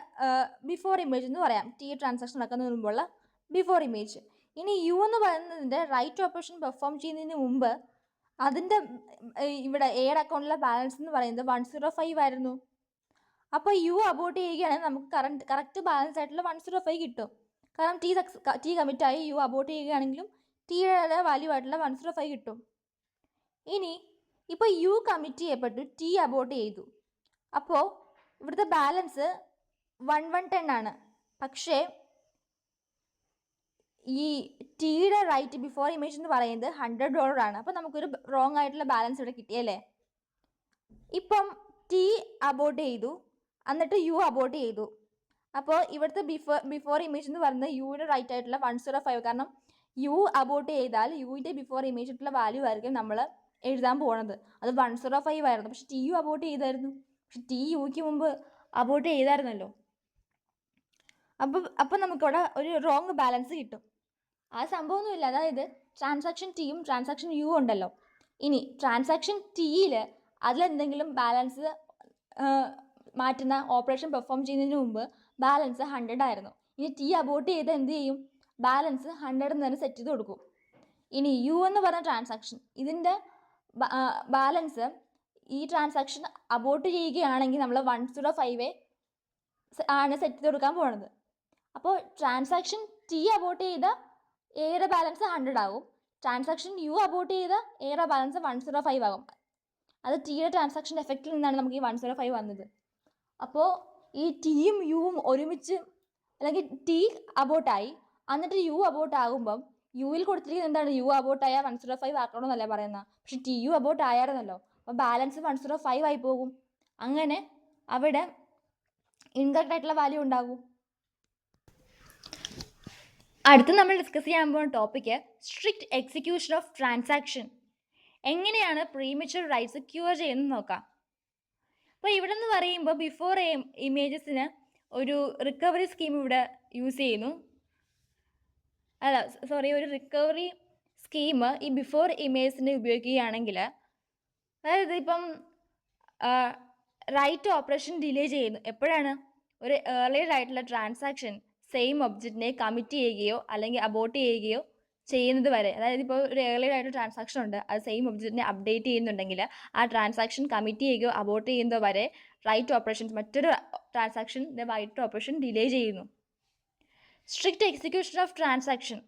ബിഫോർ ഇമേജ് എന്ന് പറയാം. ടി ട്രാൻസാക്ഷൻ നടക്കുന്നതിന് മുമ്പുള്ള ബിഫോർ ഇമേജ്. ഇനി യു എന്ന് പറയുന്നതിൻ്റെ റൈറ്റ് ഓപ്പറേഷൻ പെർഫോം ചെയ്യുന്നതിന് മുമ്പ് അതിൻ്റെ ഇവിടെ എയുടെ അക്കൗണ്ടിലെ ബാലൻസ് എന്ന് പറയുന്നത് 105 ആയിരുന്നു. അപ്പോൾ യു അബോട്ട് ചെയ്യുകയാണെങ്കിൽ നമുക്ക് കറക്റ്റ് ബാലൻസ് ആയിട്ടുള്ള 105 കിട്ടും. കാരണം ടി കമ്മിറ്റായി യു അബോട്ട് ചെയ്യുകയാണെങ്കിലും ടിയുടെ വാല്യൂ ആയിട്ടുള്ള 105 കിട്ടും. ഇനി ഇപ്പോൾ യു കമ്മിറ്റ് ചെയ്യപ്പെട്ടു, ടി അബോട്ട് ചെയ്തു. അപ്പോൾ ഇവിടുത്തെ ബാലൻസ് 110 ആണ്. പക്ഷേ ഈ ടിയുടെ റൈറ്റ് ബിഫോർ ഇമേജ് എന്ന് പറയുന്നത് $100 ആണ്. അപ്പോൾ നമുക്കൊരു റോങ് ആയിട്ടുള്ള ബാലൻസ് ഇവിടെ കിട്ടിയല്ലേ. ഇപ്പം ടി അബോട്ട് ചെയ്തു, എന്നിട്ട് യു അബോട്ട് ചെയ്തു. അപ്പോൾ ഇവിടുത്തെ ബിഫോർ ഇമേജ് എന്ന് പറയുന്നത് യുവിൻ്റെ റൈറ്റ് ആയിട്ടുള്ള 105. കാരണം യു അബോട്ട് ചെയ്താൽ യുവിൻ്റെ ബിഫോർ ഇമേജ് ആയിട്ടുള്ള വാല്യൂ ആയിരിക്കും നമ്മൾ എഴുതാൻ പോണത്. അത് 105 ആയിരുന്നു. പക്ഷെ ടി യു അബോട്ട് ചെയ്തായിരുന്നു. പക്ഷെ ടി യുക്ക് മുമ്പ് അബോട്ട് ചെയ്തായിരുന്നല്ലോ. അപ്പം നമുക്കിവിടെ ഒരു റോങ് ബാലൻസ് കിട്ടും. ആ സംഭവമൊന്നുമില്ല. അതായത് ട്രാൻസാക്ഷൻ ടിയും ട്രാൻസാക്ഷൻ യു ഉണ്ടല്ലോ. ഇനി ട്രാൻസാക്ഷൻ ടിയിൽ അതിലെന്തെങ്കിലും ബാലൻസ് മാറ്റുന്ന ഓപ്പറേഷൻ പെർഫോം ചെയ്യുന്നതിന് മുമ്പ് ബാലൻസ് 100 ആയിരുന്നു. ഇനി ടി അബോട്ട് ചെയ്ത് എന്ത് ചെയ്യും? ബാലൻസ് 100 തന്നെ സെറ്റ് ചെയ്ത് കൊടുക്കും. ഇനി യു എന്ന് പറഞ്ഞ ട്രാൻസാക്ഷൻ, ഇതിൻ്റെ ബാലൻസ് ഈ ട്രാൻസാക്ഷൻ അബോട്ട് ചെയ്യുകയാണെങ്കിൽ നമ്മൾ 105 ആണ് സെറ്റ് ചെയ്ത് കൊടുക്കാൻ പോകുന്നത്. അപ്പോൾ ട്രാൻസാക്ഷൻ ടി അബോട്ട് ചെയ്ത എയുടെ ബാലൻസ് 100 ആകും. ട്രാൻസാക്ഷൻ യു അബോട്ട് ചെയ്ത എയുടെ ബാലൻസ് 105 ആകും. അത് ടിയുടെ ട്രാൻസാക്ഷൻ എഫക്റ്റിൽ നിന്നാണ് നമുക്ക് ഈ 105 വന്നത്. അപ്പോൾ ഈ ടിയും യുവും ഒരുമിച്ച്, അല്ലെങ്കിൽ ടി അബോട്ടായി എന്നിട്ട് യു അബോട്ട് ആകുമ്പം യുവിൽ കൊടുത്തിരിക്കുന്നത് എന്താണ്? യു അബോട്ടായ 105 ആക്കണമെന്നല്ല പറയുന്നത്. പക്ഷെ ടി യു അബോട്ട് ആയായിരുന്നല്ലോ. അപ്പോൾ ബാലൻസ് 105 ആയി പോകും. അങ്ങനെ അവിടെ ഇൻകറക്റ്റ് ആയിട്ടുള്ള വാല്യൂ ഉണ്ടാകും. അടുത്ത് നമ്മൾ ഡിസ്കസ് ചെയ്യാൻ പോകുന്ന topic strict execution of transaction. എങ്ങനെയാണ് പ്രീമച്വർ റൈറ്റ്സ് ക്യൂർ ചെയ്യുന്നത് നോക്കാം. അപ്പോൾ ഇവിടെ നിന്ന് പറയുമ്പോൾ ബിഫോർ ഇമേജസിന് ഒരു റിക്കവറി സ്കീം ഇവിടെ യൂസ് ചെയ്യുന്നു. ഒരു റിക്കവറി സ്കീം ഈ ബിഫോർ ഇമേജസിനെ ഉപയോഗിക്കുകയാണെങ്കിൽ, അതായത് ഇപ്പം റൈറ്റ് ഓപ്പറേഷൻ ഡിലേ ചെയ്യുന്നു. എപ്പോഴാണ്? ഒരു ഏർലിയർ ആയിട്ടുള്ള ട്രാൻസാക്ഷൻ സെയിം ഒബ്ജക്റ്റിനെ കമ്മിറ്റ് ചെയ്യുകയോ അല്ലെങ്കിൽ അബോട്ട് ചെയ്യുകയോ ചെയ്യുന്നത് വരെ. അതായത് ഇപ്പോൾ ഒരു ഏർലിയർ ആയിട്ട് ട്രാൻസാക്ഷൻ ഉണ്ട്, അത് സെയിം ഒബ്ജക്റ്റിനെ അപ്ഡേറ്റ് ചെയ്യുന്നുണ്ടെങ്കിൽ ആ ട്രാൻസാക്ഷൻ കമ്മിറ്റ് ചെയ്യുകയോ അബോട്ട് ചെയ്യുന്നത് വരെ റൈറ്റ് ഓപ്പറേഷൻസ്, മറ്റൊരു ട്രാൻസാക്ഷൻ്റെ റൈറ്റ് ഓപ്പറേഷൻ ഡിലേ ചെയ്യുന്നു. Strict execution of transaction.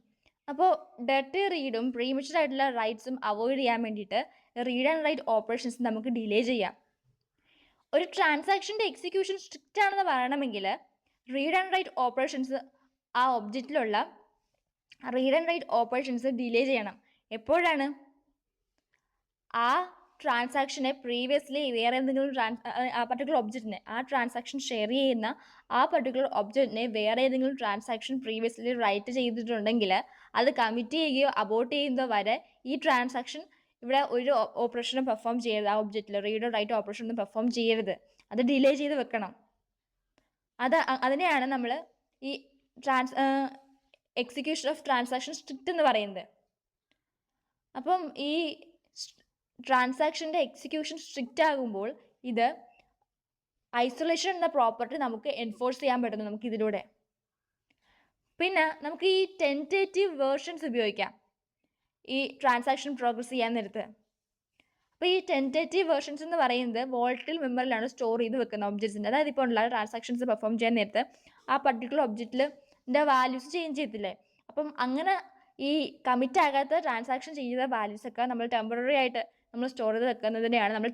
അപ്പോൾ ഡെർട്ടി റീഡും പ്രീമച്വർ ആയിട്ടുള്ള റൈറ്റ്സും അവോയ്ഡ് ചെയ്യാൻ വേണ്ടിയിട്ട് റീഡ് ആൻഡ് റൈറ്റ് ഓപ്പറേഷൻസ് നമുക്ക് ഡിലേ ചെയ്യാം. ഒരു ട്രാൻസാക്ഷൻ്റെ എക്സിക്യൂഷൻ സ്ട്രിക്റ്റ് ആണെന്ന് പറയണമെങ്കിൽ റീഡ് ആൻഡ് റൈറ്റ് ഓപ്പറേഷൻസ്, ആ ഒബ്ജക്റ്റിലുള്ള read and write operations delay ചെയ്യണം. എപ്പോഴാണ്? ആ ട്രാൻസാക്ഷനെ പ്രീവിയസ്ലി വേറെ എന്തെങ്കിലും ആ പർട്ടിക്കുലർ ഒബ്ജക്റ്റിനെ, ആ ട്രാൻസാക്ഷൻ ഷെയർ ചെയ്യുന്ന ആ പർട്ടിക്കുലർ ഒബ്ജക്റ്റിനെ വേറെ ഏതെങ്കിലും ട്രാൻസാക്ഷൻ പ്രീവിയസ്ലി റൈറ്റ് ചെയ്തിട്ടുണ്ടെങ്കിൽ അത് കമ്മിറ്റ് ചെയ്യുകയോ അബോട്ട് ചെയ്യുന്നതോ വരെ ഈ ട്രാൻസാക്ഷൻ ഇവിടെ ഒരു ഓപ്പറേഷനും പെർഫോം ചെയ്യരുത്. ആ ഒബ്ജക്റ്റിൽ റീഡ് റൈറ്റ് ഓപ്പറേഷൻ ഒന്നും പെർഫോം ചെയ്യരുത്. അത് ഡിലേ ചെയ്ത് വെക്കണം. അതിനെയാണ് നമ്മൾ ഈ എക്സിക്യൂഷൻ ഓഫ് ട്രാൻസാക്ഷൻ സ്ട്രിക്റ്റ് എന്ന് പറയുന്നത്. അപ്പം ഈ ട്രാൻസാക്ഷൻ്റെ എക്സിക്യൂഷൻ സ്ട്രിക്റ്റ് ആകുമ്പോൾ ഇത് ഐസൊലേഷൻ എന്ന പ്രോപ്പർട്ടി നമുക്ക് എൻഫോഴ്സ് ചെയ്യാൻ പറ്റുന്നു നമുക്ക് ഇതിലൂടെ. പിന്നെ നമുക്ക് ഈ ടെൻറ്റേറ്റീവ് വേർഷൻസ് ഉപയോഗിക്കാം ഈ ട്രാൻസാക്ഷൻ പ്രോഗ്രസ് ചെയ്യാൻ നേരത്ത്. അപ്പോൾ ഈ ടെൻറ്റേറ്റീവ് വേർഷൻസ് എന്ന് പറയുന്നത് വോൾട്ടിൽ മെമ്മറിയിലാണ് സ്റ്റോർ ചെയ്ത് വെക്കുന്ന ഒബ്ജക്ട്സിൻ്റെ. അതായത് ഇപ്പോൾ ഉള്ള ട്രാൻസാക്ഷൻസ് പെർഫോം ചെയ്യാൻ നേരത്ത് ആ പർട്ടിക്കുലർ ഒബ്ജക്റ്റിൻ്റെ വാല്യൂസ് ചേഞ്ച് ചെയ്യത്തില്ലേ. അപ്പം അങ്ങനെ ഈ കമ്മിറ്റ് ആകാത്ത ട്രാൻസാക്ഷൻ ചെയ്ത വാല്യൂസൊക്കെ നമ്മൾ ടെമ്പററി ആയിട്ട് നമ്മൾ സ്റ്റോർ ചെയ്ത് വെക്കുന്നതിനെയാണ് നമ്മൾ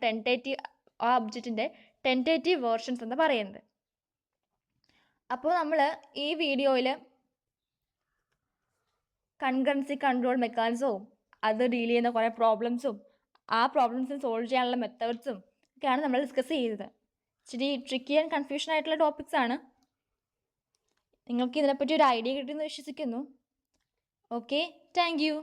ആ ഒബ്ജക്റ്റിൻ്റെ ടെൻറ്റേറ്റീവ് വേർഷൻസ് എന്ന് പറയുന്നത്. അപ്പോൾ നമ്മൾ ഈ വീഡിയോയിൽ കൺകറൻസി കൺട്രോൾ മെക്കാനിസവും അത് ഡീൽ ചെയ്യുന്ന കുറേ പ്രോബ്ലംസും ആ പ്രോബ്ലംസിന് സോൾവ് ചെയ്യാനുള്ള മെത്തേഡ്സും ഒക്കെയാണ് നമ്മൾ ഡിസ്കസ് ചെയ്തത്. ഇച്ചിരി ട്രിക്കി ആൻഡ് കൺഫ്യൂഷൻ ആയിട്ടുള്ള ടോപ്പിക്സ് ആണ്. നിങ്ങൾക്ക് ഇതിനെപ്പറ്റി ഒരു ഐഡിയ കിട്ടുമെന്ന് വിശ്വസിക്കുന്നു. Okay, thank you.